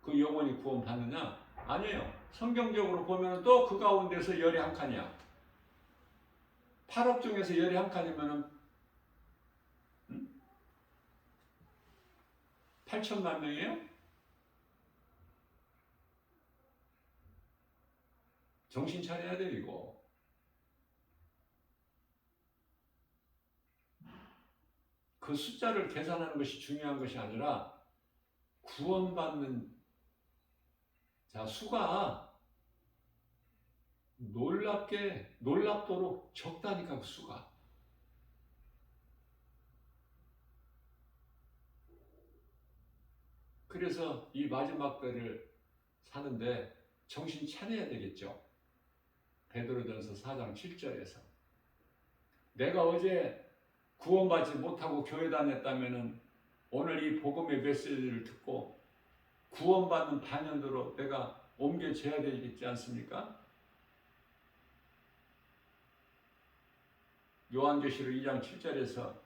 [SPEAKER 2] 그 영혼이 구원 받느냐? 아니에요. 성경적으로 보면 또 그 가운데서 열이 한 칸이야. 8억 중에서 열이 한 칸이면은 8천만 명이에요? 정신 차려야 돼 이거. 그 숫자를 계산하는 것이 중요한 것이 아니라 구원받는 자 수가 놀랍도록 적다니까 그 수가. 그래서 이 마지막 때를 사는데 정신 차려야 되겠죠. 베드로전서 4장 7절에서 내가 어제 구원받지 못하고 교회 다녔다면은 오늘 이 복음의 메시지를 듣고 구원받는 반연도로 내가 옮겨져야 되겠지 않습니까? 요한계시록 2장 7절에서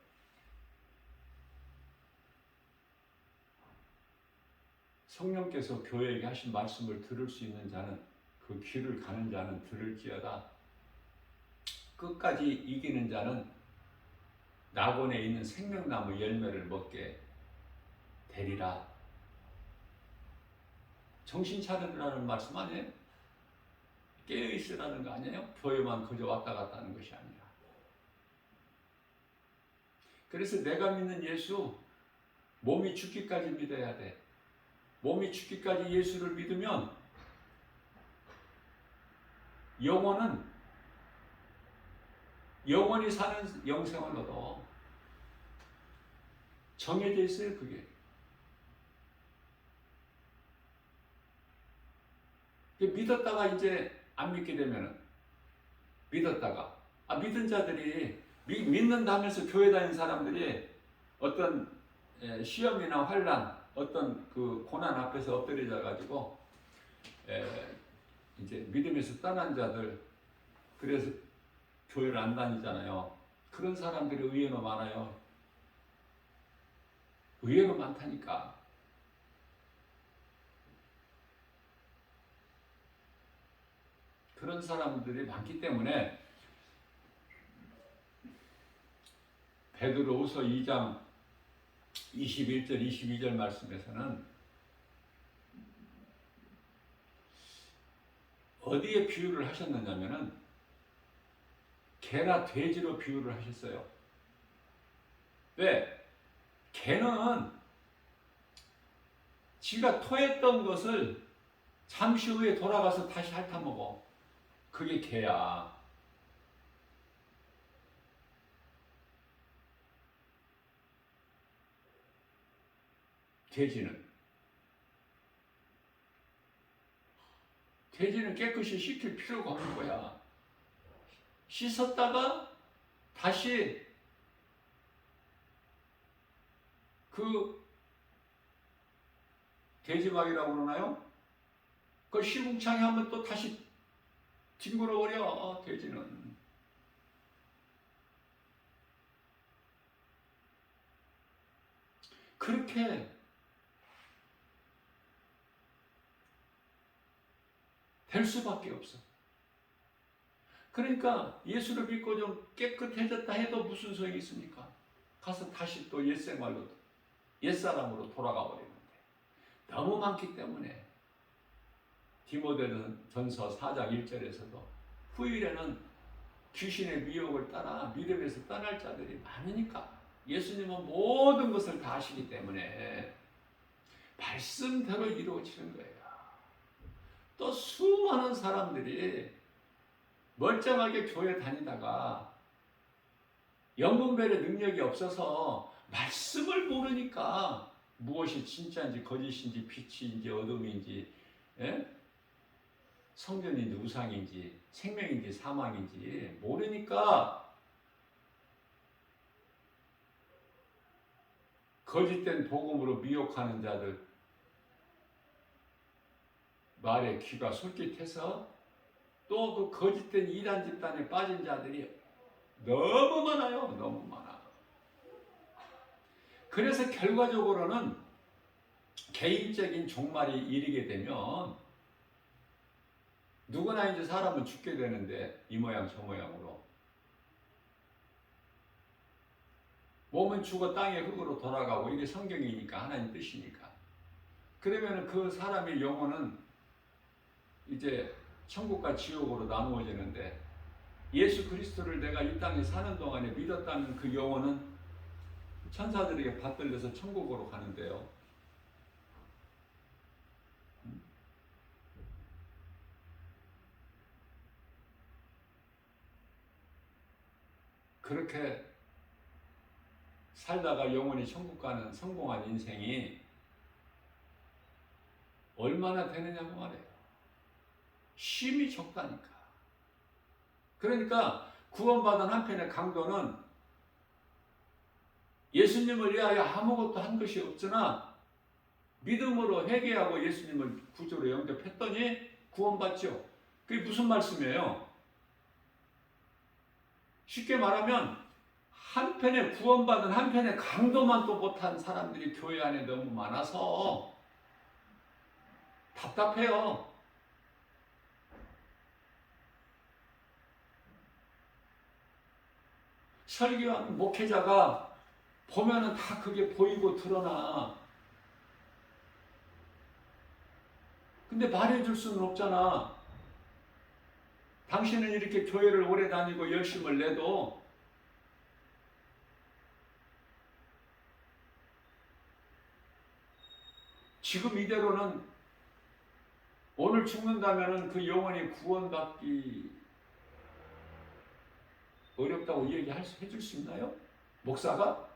[SPEAKER 2] 성령께서 교회에게 하신 말씀을 들을 수 있는 자는 그 길을 가는 자는 들을지어다. 끝까지 이기는 자는 낙원에 있는 생명나무 열매를 먹게 되리라. 정신 차리라는 말씀 아니에요? 깨어있으라는 거 아니에요? 교회만 그저 왔다 갔다 하는 것이 아니라. 그래서 내가 믿는 예수, 몸이 죽기까지 믿어야 돼. 몸이 죽기까지 예수를 믿으면 영원히 사는 영생을 얻어. 정해져 있어요, 그게. 믿었다가 이제 안 믿게 되면은, 믿었다가, 믿은 자들이, 믿는다면서 교회 다니는 사람들이 어떤 시험이나 환난, 어떤 그 고난 앞에서 엎드려져 가지고, 이제 믿음에서 떠난 자들, 그래서 교회를 안 다니잖아요. 그런 사람들이 의외로 많아요. 의외로 많다니까. 그런 사람들이 많기 때문에 베드로후서 2장 21절 22절 말씀에서는 어디에 비유를 하셨느냐면은 개나 돼지로 비유를 하셨어요. 왜? 개는 지가 토했던 것을 잠시 후에 돌아가서 다시 핥아먹어. 그게 개야. 돼지는 깨끗이 씻길 필요가 없는 거야. 씻었다가 다시 그 돼지막이라고 그러나요? 그 시궁창에 하면 또 다시 뒹굴어버려, 돼지는. 그렇게 될 수밖에 없어. 그러니까 예수를 믿고 좀 깨끗해졌다 해도 무슨 소용이 있습니까? 가서 다시 또 옛생활로, 옛사람으로 돌아가 버리는데. 너무 많기 때문에 디모데전서 4장 1절에서도 후일에는 귀신의 미혹을 따라 믿음에서 떠날 자들이 많으니까 예수님은 모든 것을 다 아시기 때문에 말씀대로 이루어지는 거예요. 또 수많은 사람들이 멀쩡하게 교회 다니다가 영분별의 능력이 없어서 말씀을 모르니까 무엇이 진짜인지 거짓인지 빛인지 어둠인지 성전인지 우상인지 생명인지 사망인지 모르니까 거짓된 복음으로 미혹하는 자들 말에 귀가 솔깃해서 또 그 거짓된 이단 집단에 빠진 자들이 너무 많아요. 너무 많아. 그래서 결과적으로는 개인적인 종말이 이르게 되면 누구나 이제 사람은 죽게 되는데 이 모양 저 모양으로 몸은 죽어 땅의 흙으로 돌아가고 이게 성경이니까 하나님 뜻이니까 그러면 그 사람의 영혼은 이제 천국과 지옥으로 나누어지는데 예수 그리스도를 내가 이 땅에 사는 동안에 믿었다는 그 영혼은 천사들에게 받들려서 천국으로 가는데요. 그렇게 살다가 영원히 천국 가는 성공한 인생이 얼마나 되느냐고 말해요. 쉼이 적다니까. 그러니까 구원받은 한편의 강도는 예수님을 위하여 아무것도 한 것이 없으나 믿음으로 회개하고 예수님을 구주로 영접했더니 구원받죠. 그게 무슨 말씀이에요? 쉽게 말하면 한편에 구원받은 한편에 강도만 또 못한 사람들이 교회 안에 너무 많아서 답답해요. 설교하는 목회자가 보면은 다 그게 보이고 드러나. 근데 말해줄 수는 없잖아. 당신은 이렇게 교회를 오래 다니고 열심을 내도 지금 이대로는 오늘 죽는다면은 그 영혼이 구원받기 어렵다고 해줄 수 있나요? 목사가?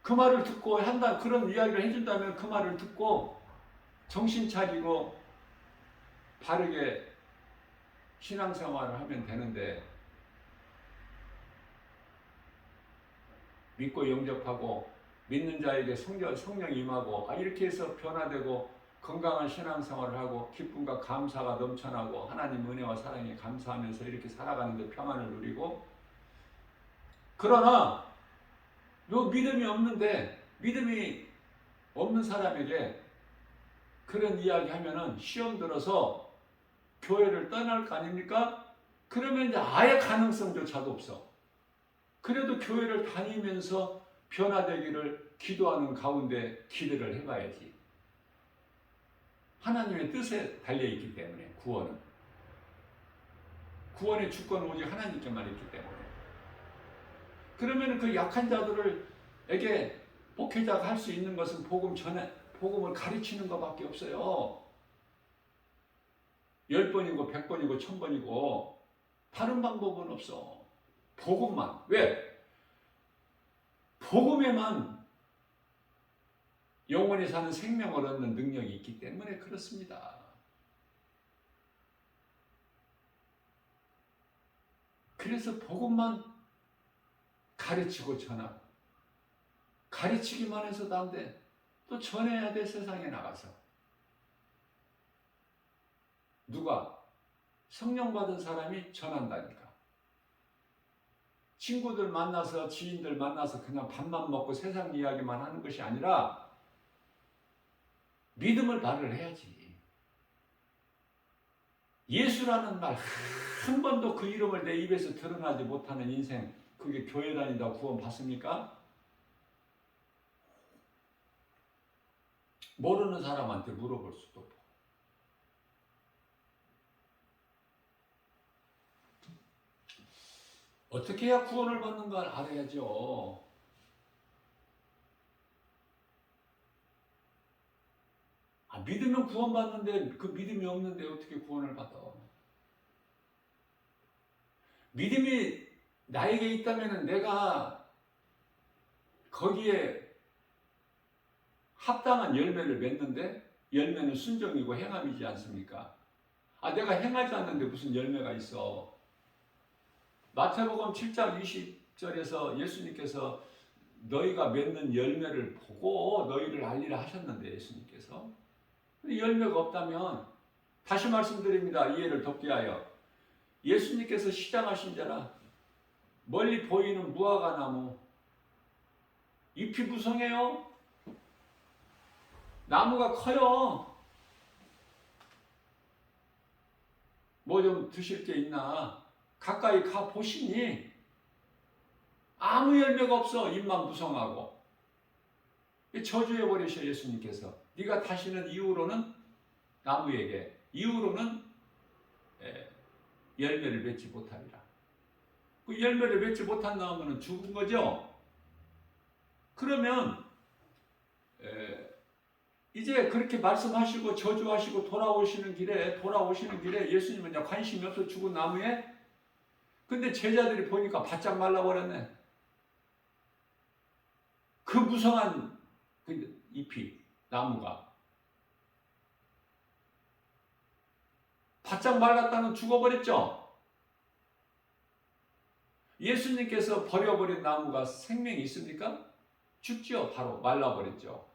[SPEAKER 2] 그 말을 듣고 그런 이야기를 해준다면 그 말을 듣고 정신 차리고 바르게 신앙생활을 하면 되는데 믿고 영접하고 믿는 자에게 성령 임하고 이렇게 해서 변화되고 건강한 신앙생활을 하고 기쁨과 감사가 넘쳐나고 하나님 은혜와 사랑에 감사하면서 이렇게 살아가는데 평안을 누리고 그러나 요 믿음이 없는 사람에게 그런 이야기 하면은 시험 들어서 교회를 떠날 거 아닙니까? 그러면 이제 아예 가능성조차도 없어. 그래도 교회를 다니면서 변화되기를 기도하는 가운데 기도를 해봐야지. 하나님의 뜻에 달려있기 때문에 구원의 주권은 오직 하나님께만 있기 때문에 그러면 그 약한 자들에게 목회자가 할 수 있는 것은 복음을 가르치는 것밖에 없어요. 10번이고 100번이고 1000번이고 다른 방법은 없어. 복음만. 왜? 복음에만 영원히 사는 생명을 얻는 능력이 있기 때문에 그렇습니다. 그래서 복음만 가르치고 가르치기만 해서도 안 돼. 또 전해야 돼. 세상에 나가서. 누가? 성령 받은 사람이 전한다니까. 친구들 만나서 지인들 만나서 그냥 밥만 먹고 세상 이야기만 하는 것이 아니라 믿음을 말을 해야지. 예수라는 말 한 번도 그 이름을 내 입에서 드러나지 못하는 인생 그게 교회 다닌다고 구원 받습니까? 모르는 사람한테 물어볼 수도 없고 어떻게 해야 구원을 받는가 알아야죠. 믿으면 구원받는데 그 믿음이 없는데 어떻게 구원을 받아? 믿음이 나에게 있다면 내가 거기에 합당한 열매를 맺는데 열매는 순종이고 행함이지 않습니까? 내가 행하지 않는데 무슨 열매가 있어? 마태복음 7장 20절에서 예수님께서 너희가 맺는 열매를 보고 너희를 알리라 하셨는데 예수님께서 열매가 없다면 다시 말씀드립니다. 이해를 돕기 위하여 예수님께서 시장하신 자라 멀리 보이는 무화과 나무 잎이 무성해요. 나무가 커요. 뭐 좀 드실 게 있나? 가까이 가 보시니 아무 열매가 없어. 입만 무성하고. 저주해 버리셔 예수님께서. 네가 다시는 이후로는 나무에게 이후로는 열매를 맺지 못하리라. 그 열매를 맺지 못한 나무는 죽은 거죠. 그러면 이제 그렇게 말씀하시고 저주하시고 돌아오시는 길에 예수님은 이제 관심이 없어 죽은 나무에. 근데 제자들이 보니까 바짝 말라버렸네. 그 무성한 그 잎이, 나무가 바짝 말랐다는 죽어버렸죠. 예수님께서 버려버린 나무가 생명이 있습니까? 죽죠. 바로 말라버렸죠.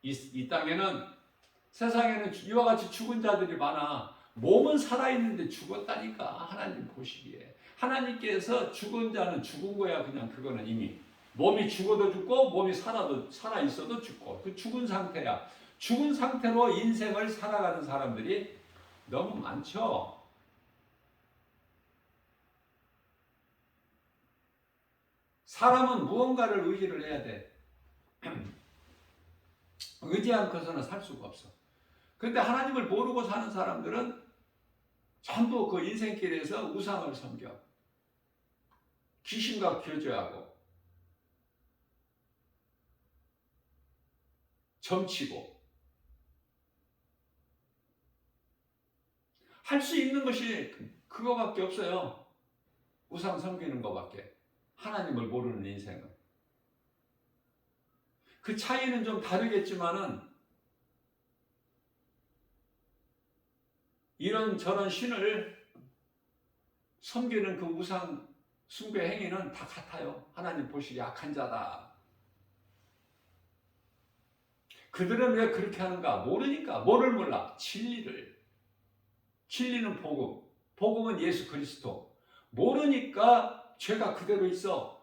[SPEAKER 2] 이 땅에는, 세상에는 이와 같이 죽은 자들이 많아. 몸은 살아있는데 죽었다니까. 하나님 보시기에 하나님께서 죽은 자는 죽은 거야. 그냥 그거는 이미 몸이 죽어도 죽고 몸이 살아있어도 죽고, 그 죽은 상태야. 죽은 상태로 인생을 살아가는 사람들이 너무 많죠. 사람은 무언가를 의지를 해야 돼. 의지 않고서는 살 수가 없어. 그런데 하나님을 모르고 사는 사람들은 전부 그 인생길에서 우상을 섬겨. 귀신과 교제하고 점치고 할 수 있는 것이 그거밖에 없어요. 우상 섬기는 것밖에. 하나님을 모르는 인생은. 그 차이는 좀 다르겠지만은 이런저런 신을 섬기는 그 우상 숭배 행위는 다 같아요. 하나님 보시기에 악한 자다. 그들은 왜 그렇게 하는가? 모르니까. 뭐를 몰라? 진리를. 진리는 복음. 복음은 예수 그리스도. 모르니까 죄가 그대로 있어.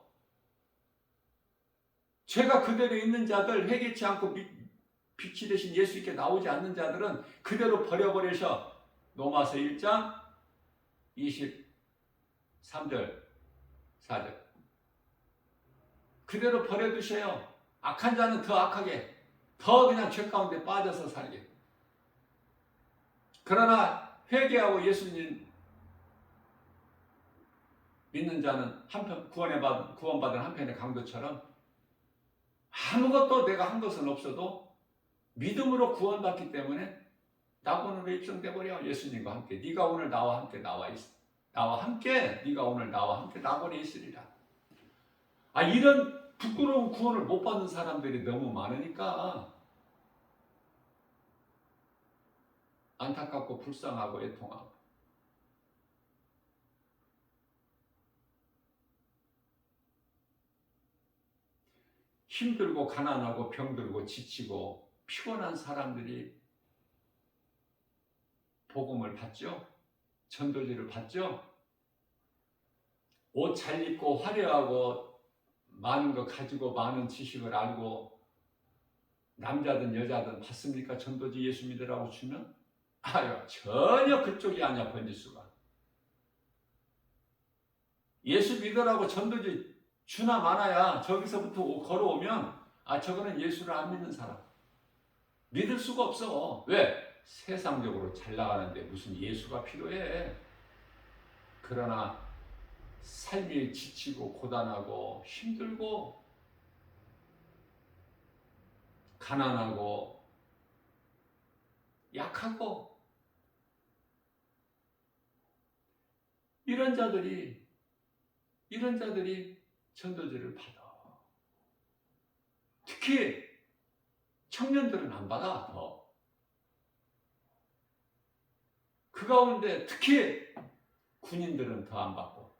[SPEAKER 2] 죄가 그대로 있는 자들, 회개치 않고 빛이 되신 예수님께 나오지 않는 자들은 그대로 버려버리셔. 로마서 1장 23절 4절. 그대로 버려두셔요. 악한 자는 더 악하게, 더 그냥 죄 가운데 빠져서 살게. 그러나 회개하고 예수님 믿는 자는 구원받은 한편의 강도처럼 아무것도 내가 한 것은 없어도 믿음으로 구원받기 때문에 낙원으로 입성돼 버려. 예수님과 함께. 네가 오늘 나와 함께 네가 오늘 나와 함께 낙원에 있으리라. 이런 부끄러운 구원을 못 받는 사람들이 너무 많으니까 안타깝고 불쌍하고 애통하고. 힘들고 가난하고 병들고 지치고 피곤한 사람들이 복음을 받죠. 전도지를 받죠. 옷 잘 입고 화려하고 많은 거 가지고 많은 지식을 알고 남자든 여자든 받습니까? 전도지 예수 믿으라고 주면? 전혀 그쪽이 아니야. 번지수가. 예수 믿으라고 전도지 주나 마나야 저기서부터 걸어오면 저거는 예수를 안 믿는 사람. 믿을 수가 없어. 왜? 세상적으로 잘 나가는데 무슨 예수가 필요해. 그러나 삶이 지치고 고단하고 힘들고 가난하고 약하고 이런 자들이 전도지를 받아. 특히 청년들은 안 받아. 더. 그 가운데 특히 군인들은 더 안 받고.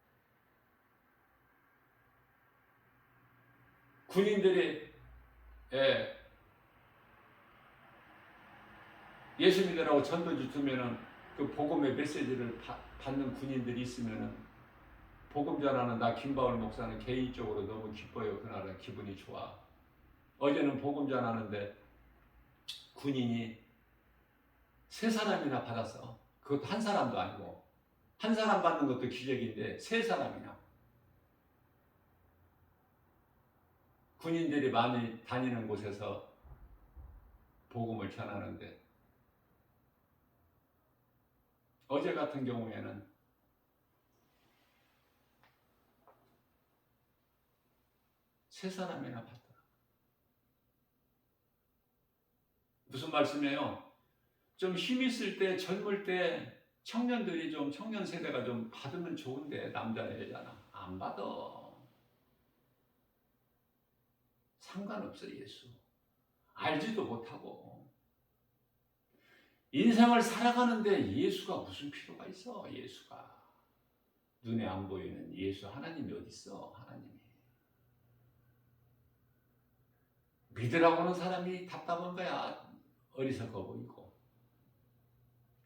[SPEAKER 2] 군인들이 예수 믿으라고 전도지 주면은 그 복음의 메시지를 받는 군인들이 있으면은 복음 전하는 나 김바울 목사는 개인적으로 너무 기뻐요. 그날은 기분이 좋아. 어제는 복음 전하는데 군인이 3사람이나 받았어. 그것도 한 사람도 아니고. 한 사람 받는 것도 기적인데 3사람이나. 군인들이 많이 다니는 곳에서 복음을 전하는데 어제 같은 경우에는 3사람이나 받더라. 무슨 말씀이에요? 좀 힘 있을 때, 젊을 때 청년들이 좀, 청년 세대가 좀 받으면 좋은데 남자나 여자나 안 받아. 상관없어. 예수 알지도 못하고 인생을 살아가는데 예수가 무슨 필요가 있어. 예수가 눈에 안 보이는 예수 하나님이 어디 있어. 하나님이 믿으라고 하는 사람이 답답한 거야. 어리석어 보이고.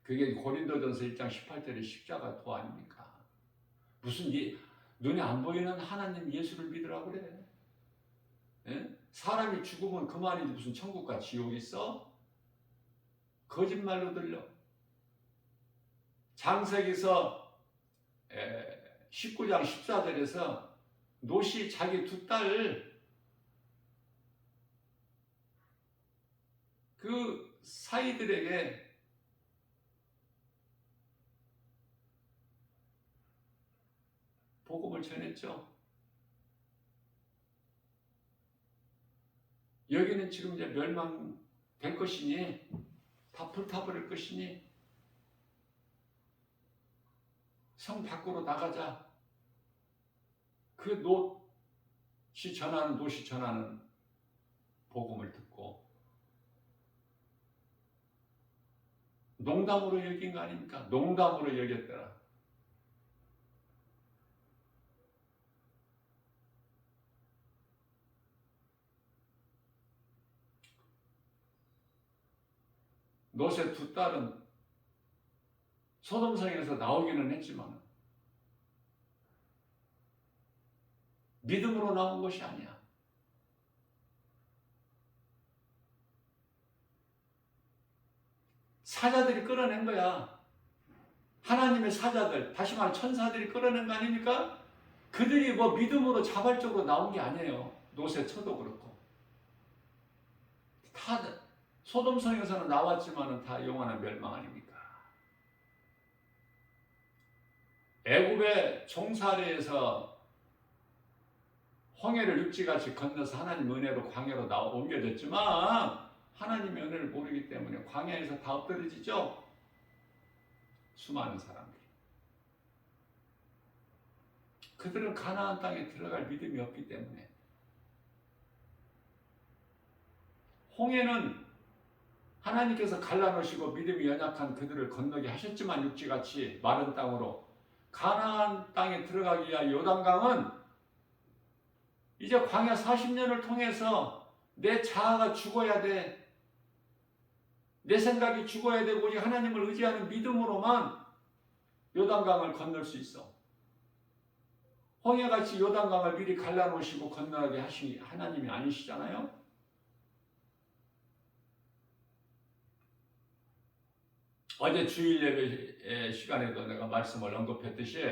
[SPEAKER 2] 그게 고린도전서 1장 18절의 십자가 도 아닙니까? 무슨 눈에 안 보이는 하나님 예수를 믿으라고 그래. 예? 사람이 죽으면 그만이지 무슨 천국과 지옥이 있어? 거짓말로 들려. 창세기서 19장 14절에서 노시 자기 2딸 그 사이들에게 복음을 전했죠. 여기는 지금 이제 멸망될 것이니 다 불타버릴 것이니 성 밖으로 나가자. 그 노시 전하는 복음을 듣고 농담으로 여긴 거 아닙니까? 농담으로 여겼더라. 롯의 2딸은 소돔성에서 나오기는 했지만 믿음으로 나온 것이 아니야. 사자들이 끌어낸 거야. 하나님의 사자들, 다시 말해 천사들이 끌어낸 거 아닙니까? 그들이 뭐 믿음으로 자발적으로 나온 게 아니에요. 롯의 처도 그렇고. 다 소돔성에서는 나왔지만은 다 영원한 멸망 아닙니까? 애굽의 종살이에서 홍해를 육지같이 건너서 하나님 은혜로 광야로 옮겨졌지만 하나님의 은혜를 모르기 때문에 광야에서 다 엎드러지죠. 수많은 사람들이. 그들은 가나안 땅에 들어갈 믿음이 없기 때문에. 홍해는 하나님께서 갈라놓으시고 믿음이 연약한 그들을 건너게 하셨지만 육지같이 마른 땅으로 가나안 땅에 들어가기 위한 요단강은 이제 광야 40년을 통해서 내 자아가 죽어야 돼. 내 생각이 죽어야 되고 오직 하나님을 의지하는 믿음으로만 요단강을 건널 수 있어. 홍해같이 요단강을 미리 갈라놓으시고 건너게 하신 하나님이 아니시잖아요. 어제 주일 예배 시간에도 내가 말씀을 언급했듯이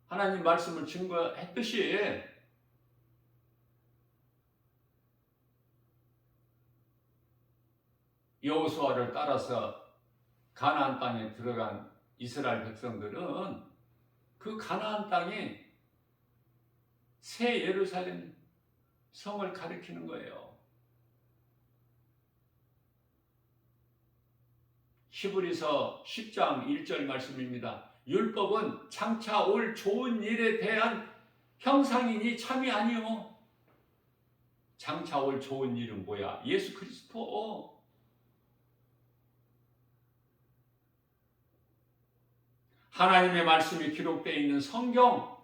[SPEAKER 2] 하나님 말씀을 증거했듯이 여호수아를 따라서 가나안 땅에 들어간 이스라엘 백성들은 그 가나안 땅이 새 예루살렘 성을 가리키는 거예요. 히브리서 10장 1절 말씀입니다. 율법은 장차 올 좋은 일에 대한 형상이니 참이 아니요. 장차 올 좋은 일은 뭐야? 예수 그리스도. 하나님의 말씀이 기록되어 있는 성경.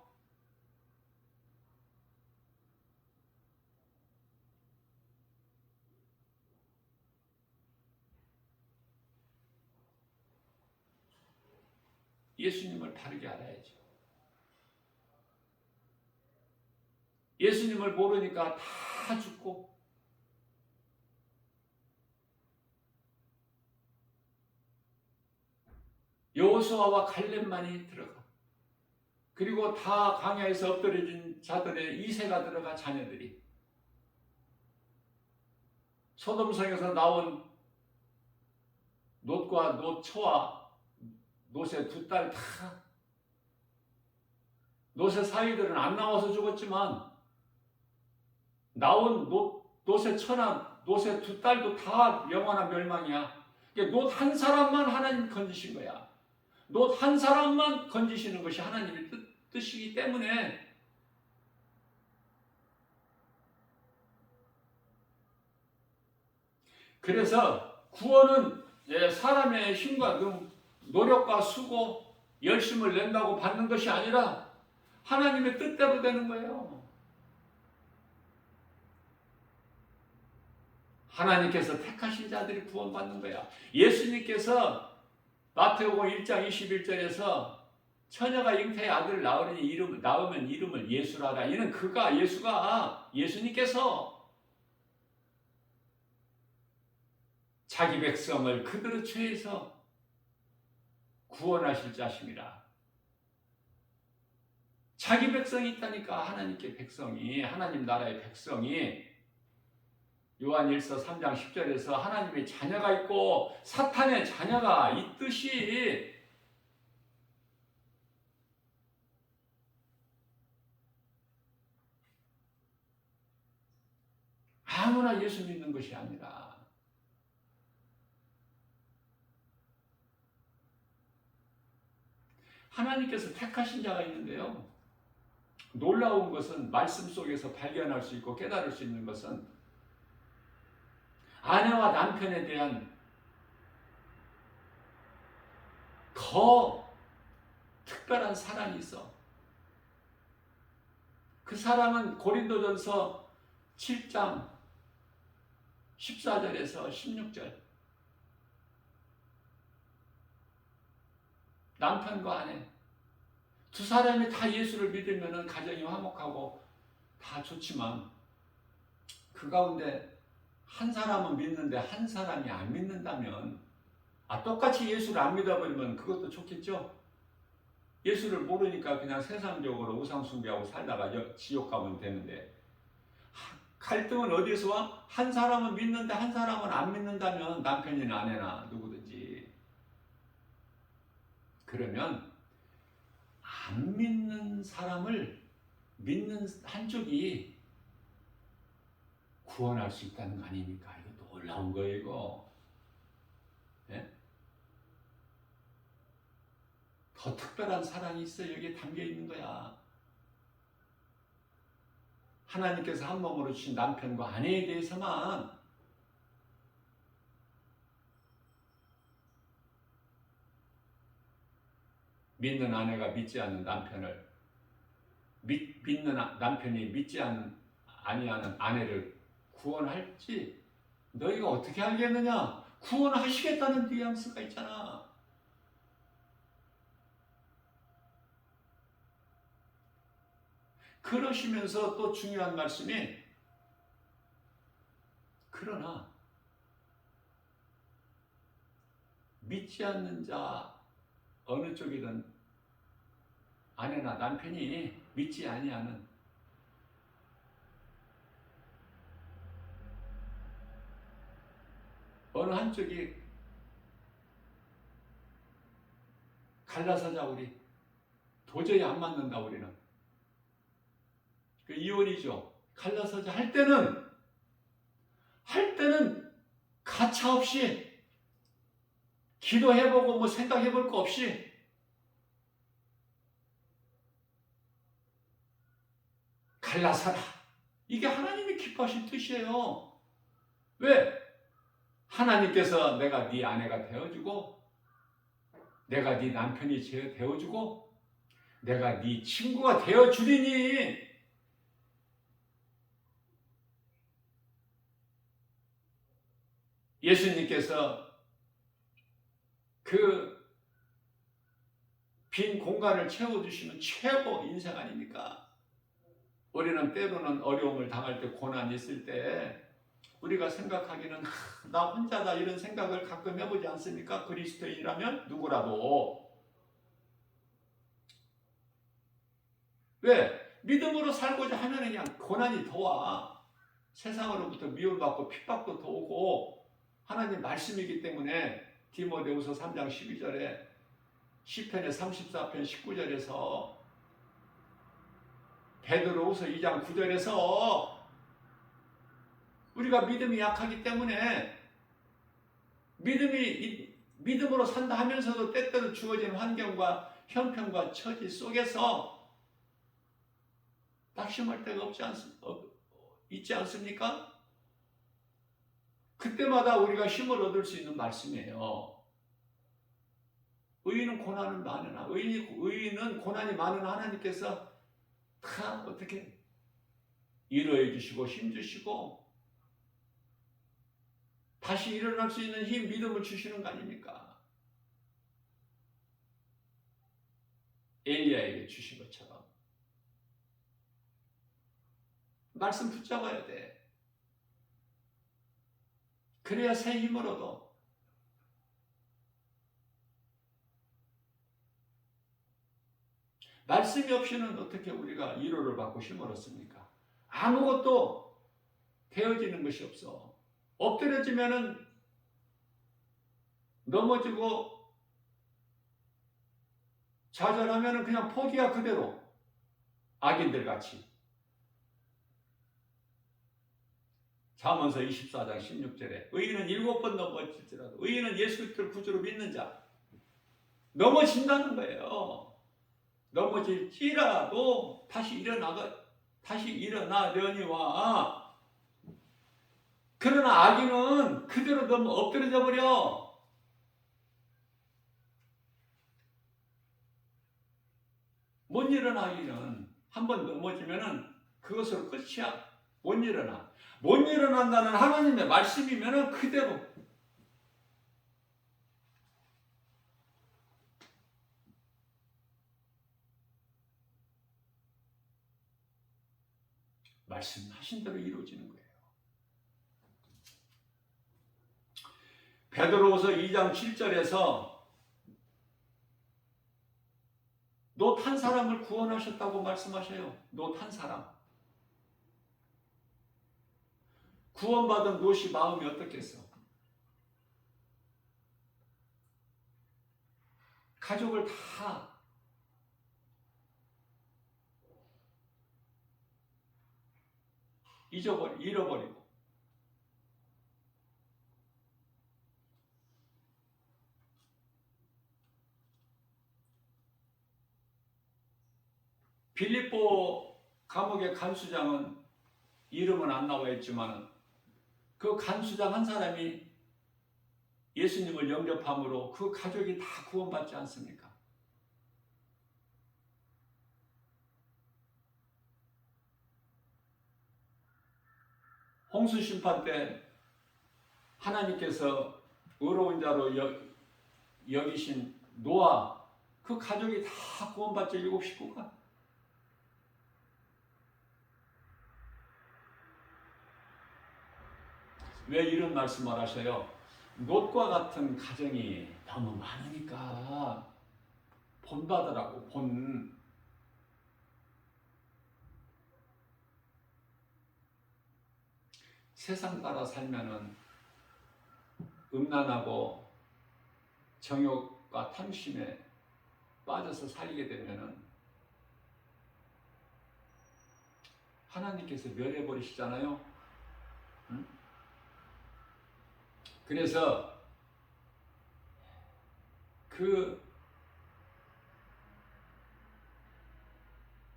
[SPEAKER 2] 예수님을 바르게 알아야죠. 예수님을 예수님을 모르니까 다 죽고 여호수아와 갈렙만이 들어가. 그리고 다 광야에서 엎드려진 자들의 2세가 들어가 자녀들이. 소돔성에서 나온 롯과 롯 처와 롯의 두 딸 다, 롯의 사위들은 안 나와서 죽었지만 나온 롯의 처나 롯의 두 딸도 다 영원한 멸망이야. 롯 한 사람만 하나님 건지신 거야. 롯 한 사람만 건지시는 것이 하나님의 뜻이기 때문에 그래서 구원은 사람의 힘과 노력과 수고, 열심을 낸다고 받는 것이 아니라 하나님의 뜻대로 되는 거예요. 하나님께서 택하신 자들이 구원받는 거야. 예수님께서 마태복음 1장 21절에서 처녀가 잉태의 아들을 낳으면 이름을 예수라 하라. 이는 예수님께서 자기 백성을 그들의 죄에서 구원하실 자심이라. 자기 백성이 있다니까. 하나님께 백성이, 하나님 나라의 백성이 요한일서 3장 10절에서 하나님의 자녀가 있고 사탄의 자녀가 있듯이 아무나 예수 믿는 것이 아니라 하나님께서 택하신 자가 있는데요. 놀라운 것은 말씀 속에서 발견할 수 있고 깨달을 수 있는 것은 아내와 남편에 대한 더 특별한 사랑이 있어. 그 사랑은 고린도전서 7장 14절에서 16절. 남편과 아내 두 사람이 다 예수를 믿으면 가정이 화목하고 다 좋지만 그 가운데 한 사람은 믿는데 한 사람이 안 믿는다면 똑같이 예수를 안 믿어버리면 그것도 좋겠죠. 예수를 모르니까 그냥 세상적으로 우상 숭배하고 살다가 지옥 가면 되는데 갈등은 어디서 와? 한 사람은 믿는데 한 사람은 안 믿는다면 남편이나 아내나 누구든지 그러면 안 믿는 사람을 믿는 한쪽이 구원할 수 있다는 거 아닙니까? 이거 놀라운 거예요, 이거. 네? 더 특별한 사랑이 있어 여기에 담겨 있는 거야. 하나님께서 한 몸으로 주신 남편과 아내에 대해서만 믿는 아내가 믿지 않는 남편을 믿는 남편이 믿지 아니하는 아내를 구원할지 너희가 어떻게 알겠느냐? 구원하시겠다는 뉘앙스가 있잖아. 그러시면서 또 중요한 말씀이 그러나 믿지 않는 자 어느 쪽이든 아내나 남편이 믿지 아니하는 어느 한쪽이 갈라서자 우리 도저히 안 맞는다 우리는 그 이혼이죠. 갈라서자 할 때는 가차 없이 기도해보고 뭐 생각해볼 거 없이 갈라서라. 이게 하나님이 기뻐하신 뜻이에요. 왜? 하나님께서 내가 네 아내가 되어주고 내가 네 남편이 되어주고 내가 네 친구가 되어주리니 예수님께서 그 빈 공간을 채워주시면 최고 인생 아닙니까? 우리는 때로는 어려움을 당할 때, 고난이 있을 때 우리가 생각하기는 나 혼자다 이런 생각을 가끔 해보지 않습니까? 그리스도인이라면 누구라도. 왜? 믿음으로 살고자 하면 그냥 고난이 더 와. 세상으로부터 미움받고 핍박도 더 오고, 하나님 말씀이기 때문에 디모데후서 3장 12절에 시편의 34편 19절에서 베드로후서 2장 9절에서 우리가 믿음이 약하기 때문에 믿음으로 산다 하면서도 때때로 주어진 환경과 형편과 처지 속에서 낙심할 때가 있지 않습니까? 그때마다 우리가 힘을 얻을 수 있는 말씀이에요. 의인은 고난은 많으나, 의인은 고난이 많으나 하나님께서 다 어떻게 위로해 주시고 힘 주시고 다시 일어날 수 있는 힘, 믿음을 주시는 거 아닙니까? 엘리야에게 주신 것처럼 말씀 붙잡아야 돼. 그래야 새 힘을 얻어. 말씀이 없이는 어떻게 우리가 위로를 받고 힘을 얻습니까? 아무것도 되어지는 것이 없어. 엎드려지면은 넘어지고 좌절하면은 그냥 포기야 그대로. 악인들 같이. 잠언서 24장 16절에 의인은 7번 넘어질지라도, 의인은 예수 그리스도를 구주로 믿는 자, 넘어진다는 거예요. 넘어질지라도 다시 일어나려니와. 그러나 악인은 그대로 너무 엎드려져 버려. 못 일어나. 악인은 한번 넘어지면은 그것으로 끝이야. 못 일어나. 못 일어난다는 하나님의 말씀이면은 그대로. 말씀하신 대로 이루어지는 거예요. 베드로후서 2장 7절에서 노 탄 사람을 구원하셨다고 말씀하셔요. 노 탄 사람. 구원받은 노시 마음이 어떻겠어? 가족을 다 잃어버리고 빌립보 감옥의 간수장은 이름은 안 나와 있지만 그 간수장 한 사람이 예수님을 영접함으로 그 가족이 다 구원받지 않습니까? 홍수 심판 때 하나님께서 의로운 자로 여기신 노아, 그 가족이 다 구원받죠. 7 식구가. 왜 이런 말씀을 하셔요? 롯과 같은 가정이 너무 많으니까 본받으라고. 세상 따라 살면은 음란하고 정욕과 탐심에 빠져서 살게 되면은 하나님께서 멸해버리시잖아요. 응? 그래서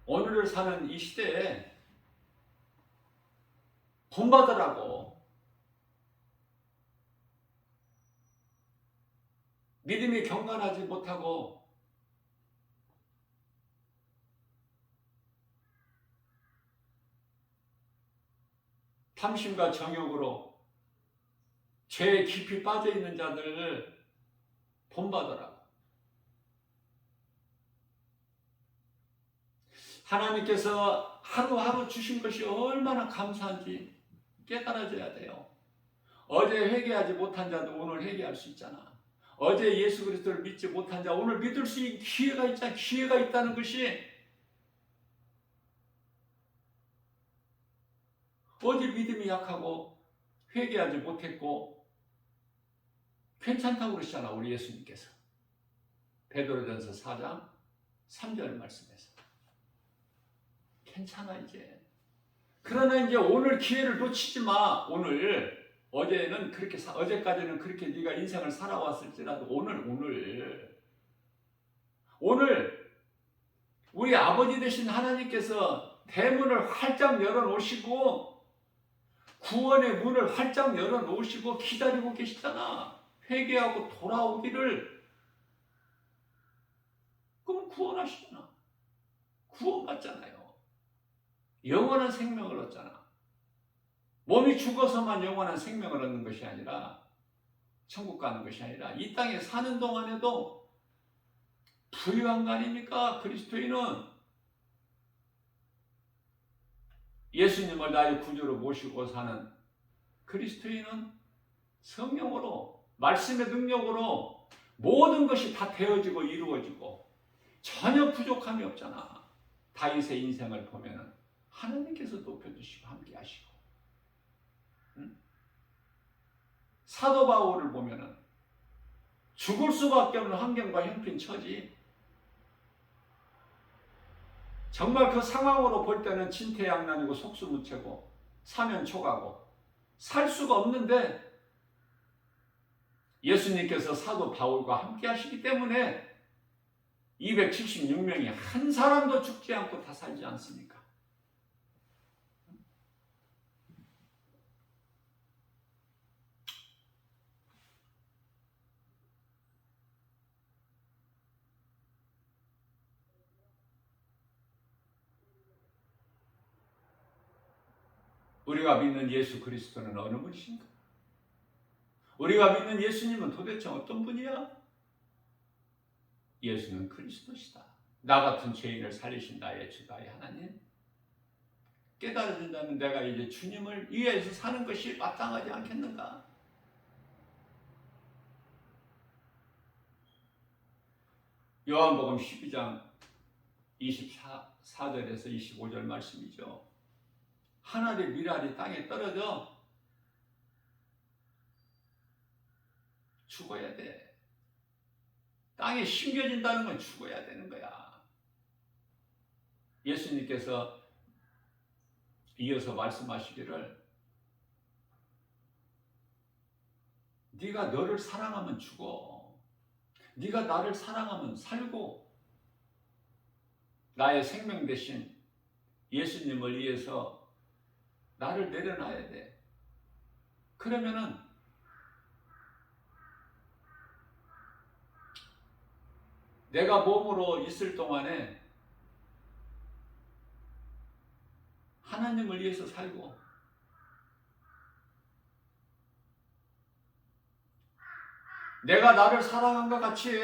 [SPEAKER 2] 오늘을 사는 이 시대에 본받으라고. 믿음이 경건하지 못하고 탐심과 정욕으로 죄에 깊이 빠져있는 자들을 본받으라고. 하나님께서 하루하루 주신 것이 얼마나 감사한지 깨달아져야 돼요. 어제 회개하지 못한 자도 오늘 회개할 수 있잖아. 어제 예수 그리스도를 믿지 못한 자 오늘 믿을 수 있는 기회가 있잖아. 기회가 있다는 것이 어제 믿음이 약하고 회개하지 못했고 괜찮다고 그러시잖아. 우리 예수님께서 베드로전서 4장 3절 말씀에서 괜찮아 이제. 그러나 이제 오늘 기회를 놓치지 마. 어제는 그렇게 어제까지는 그렇게 네가 인생을 살아왔을지라도 오늘 우리 아버지 되신 하나님께서 대문을 활짝 열어놓으시고 구원의 문을 활짝 열어놓으시고 기다리고 계시잖아. 회개하고 돌아오기를. 그럼 구원하시잖아. 구원받잖아요. 영원한 생명을 얻잖아. 몸이 죽어서만 영원한 생명을 얻는 것이 아니라 천국 가는 것이 아니라 이 땅에 사는 동안에도 부유한 거 아닙니까? 그리스도인은 예수님을 나의 구주로 모시고 사는 그리스도인은 성령으로 말씀의 능력으로 모든 것이 다 되어지고 이루어지고 전혀 부족함이 없잖아. 다윗의 인생을 보면은 하나님께서 높여주시고 함께 하시고 사도 바울을 보면은 죽을 수밖에 없는 환경과 형편처지. 정말 그 상황으로 볼 때는 진퇴양난이고 속수무책고 사면초가고 살 수가 없는데 예수님께서 사도 바울과 함께 하시기 때문에 276명이 한 사람도 죽지 않고 다 살지 않습니까? 우리가 믿는 예수 그리스도는 어느 분이신가? 우리가 믿는 예수님은 도대체 어떤 분이야? 예수는 그리스도시다. 나 같은 죄인을 살리신 나의 주 나의 하나님. 깨달아진다면 내가 이제 주님을 위해서 사는 것이 마땅하지 않겠는가? 요한복음 12장 24절에서 25절 말씀이죠. 하늘의 밀알이 땅에 떨어져 죽어야 돼. 땅에 심겨진다는 건 죽어야 되는 거야. 예수님께서 이어서 말씀하시기를 네가 너를 사랑하면 죽어. 네가 나를 사랑하면 살고 나의 생명 대신 예수님을 위해서 나를 내려놔야 돼. 그러면은 내가 몸으로 있을 동안에 하나님을 위해서 살고 내가 나를 사랑한 것 같이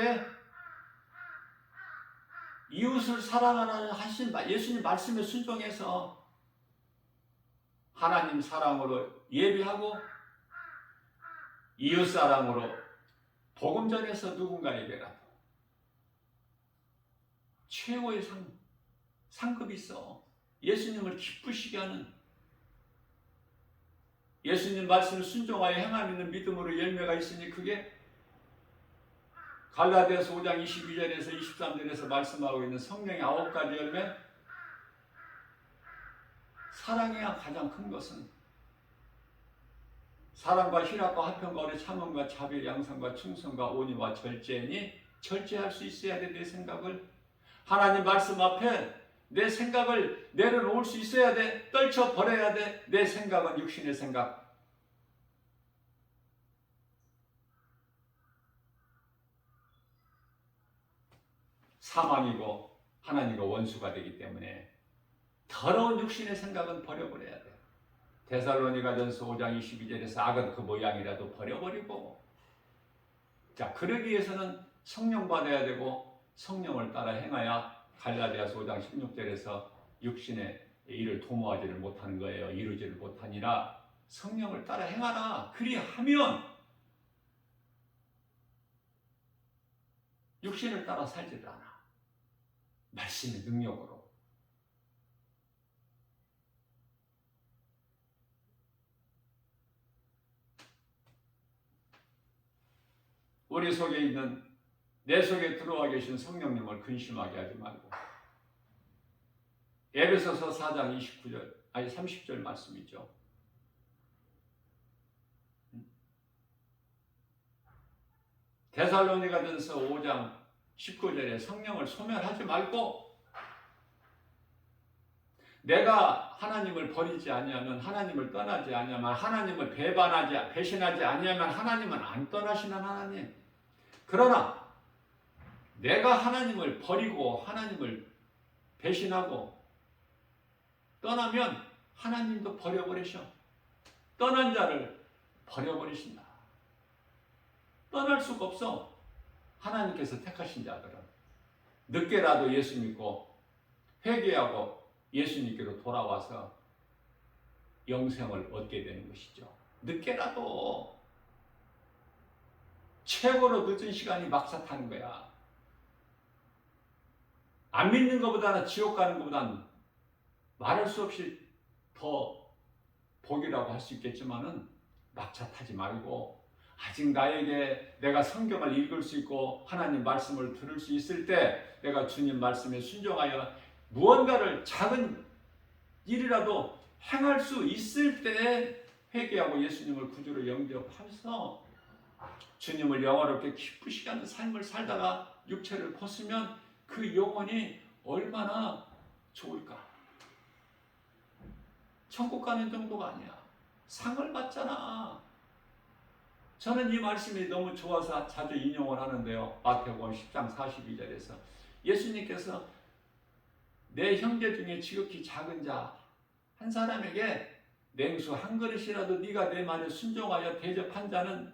[SPEAKER 2] 이웃을 사랑하라는 하신 예수님 말씀에 순종해서 하나님 사랑으로 예비하고 이웃 사랑으로 복음 전해서 누군가에게라도 최고의 상급이 있어. 예수님을 기쁘시게 하는 예수님 말씀을 순종하여 행함 있는 믿음으로 열매가 있으니 그게 갈라디아서 5장 22절에서 23절에서 말씀하고 있는 성령의 9가지 열매. 사랑이야 가장 큰 것은 사랑과 희락과 화평과 오래 참음과 자비 양선과 충성과 온유와 절제니 절제할 수 있어야 돼. 내 생각을 하나님 말씀 앞에 내 생각을 내려놓을 수 있어야 돼. 떨쳐버려야 돼. 내 생각은 육신의 생각. 사망이고 하나님과 원수가 되기 때문에 더러운 육신의 생각은 버려버려야 돼. 데살로니가전서 5장 22절에서 악은 그 모양이라도 버려버리고 자 그러기 위해서는 성령 받아야 되고 성령을 따라 행하여 갈라디아서 5장 16절에서 육신의 일을 도모하지를 못하는 거예요. 이루지를 못하니라 성령을 따라 행하라. 그리하면 육신을 따라 살지를 않아. 말씀의 능력으로. 우리 속에 있는, 내 속에 들어와 계신 성령님을 근심하게 하지 말고, 에베소서 4장 30절 말씀이죠. 데살로니가전서 5장 19절에 성령을 소멸하지 말고, 내가 하나님을 버리지 아니하면, 하나님을 떠나지 아니하면, 하나님을 배신하지 아니하면 하나님은 안 떠나시는 하나님. 그러나 내가 하나님을 버리고 하나님을 배신하고 떠나면 하나님도 버려버리셔. 떠난 자를 버려버리신다. 떠날 수가 없어. 하나님께서 택하신 자들은 늦게라도 예수 믿고 회개하고 예수님께로 돌아와서 영생을 얻게 되는 것이죠. 늦게라도. 최고로 늦은 시간이 막사 타는 거야. 안 믿는 것보다는 지옥 가는 것보다는 말할 수 없이 더 복이라고 할 수 있겠지만은 막차 타지 말고, 아직 나에게 내가 성경을 읽을 수 있고 하나님 말씀을 들을 수 있을 때, 내가 주님 말씀에 순종하여 무언가를 작은 일이라도 행할 수 있을 때 회개하고 예수님을 구주로 영접해서 주님을 영화롭게 기쁘시게 하는 삶을 살다가 육체를 벗으면 그 영혼이 얼마나 좋을까. 천국 가는 정도가 아니야. 상을 받잖아. 저는 이 말씀이 너무 좋아서 자주 인용을 하는데요. 마태복음 10장 42절에서 예수님께서 내 형제 중에 지극히 작은 자 한 사람에게 냉수 한 그릇이라도 네가 내 말에 순종하여 대접한 자는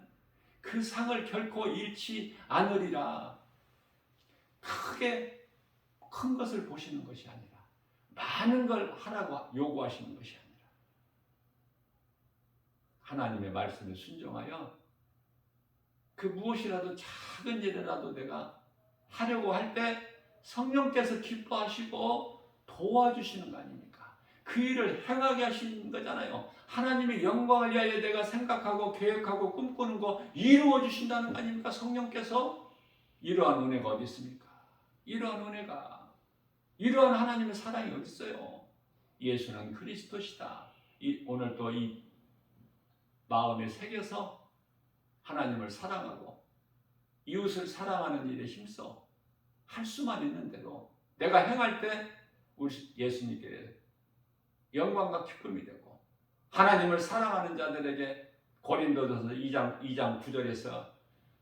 [SPEAKER 2] 그 상을 결코 잃지 않으리라. 크게 큰 것을 보시는 것이 아니라 많은 걸 하라고 요구하시는 것이 아니라 하나님의 말씀에 순종하여 그 무엇이라도 작은 일이라도 내가 하려고 할 때 성령께서 기뻐하시고 도와주시는 거 아닙니까? 그 일을 행하게 하시는 거잖아요. 하나님의 영광을 위하여 내가 생각하고 계획하고 꿈꾸는 거 이루어 주신다는 거 아닙니까? 성령께서. 이러한 은혜가 어디 있습니까? 이러한 은혜가, 이러한 하나님의 사랑이 어디 있어요? 예수는 그리스도시다. 오늘 또 이 마음에 새겨서 하나님을 사랑하고 이웃을 사랑하는 일에 힘써 할 수만 있는 대로 내가 행할 때 우리 예수님께 영광과 기쁨이 되고, 하나님을 사랑하는 자들에게 고린도전서 2장 9절에서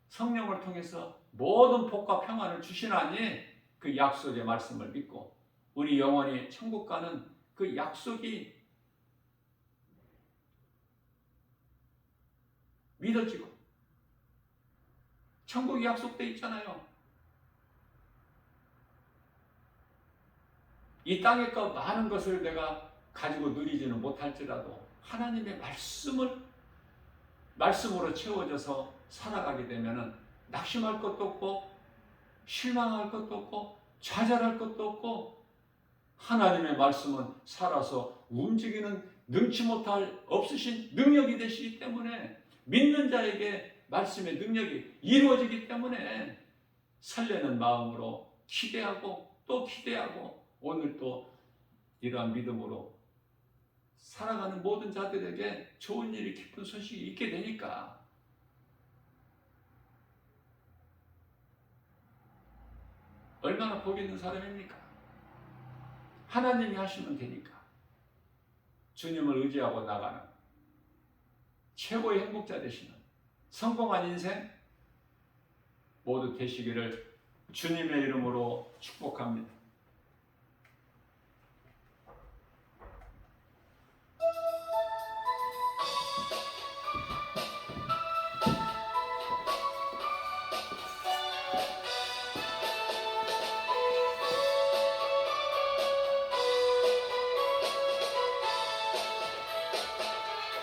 [SPEAKER 2] 성령을 통해서 모든 복과 평안을 주시나니 그 약속의 말씀을 믿고 우리 영혼이 천국 가는 그 약속이 믿어지고, 천국이 약속되어 있잖아요. 이 땅의 것 많은 것을 내가 가지고 누리지는 못할지라도 하나님의 말씀으로 채워져서 살아가게 되면 낙심할 것도 없고 실망할 것도 없고 좌절할 것도 없고, 하나님의 말씀은 살아서 움직이는 능치 못할 없으신 능력이 되시기 때문에, 믿는 자에게 말씀의 능력이 이루어지기 때문에 설레는 마음으로 기대하고 또 기대하고 오늘 또 이러한 믿음으로 살아가는 모든 자들에게 좋은 일이, 기쁜 소식이 있게 되니까 얼마나 복 있는 사람입니까? 하나님이 하시면 되니까 주님을 의지하고 나가는 최고의 행복자 되시는 성공한 인생 모두 되시기를 주님의 이름으로 축복합니다.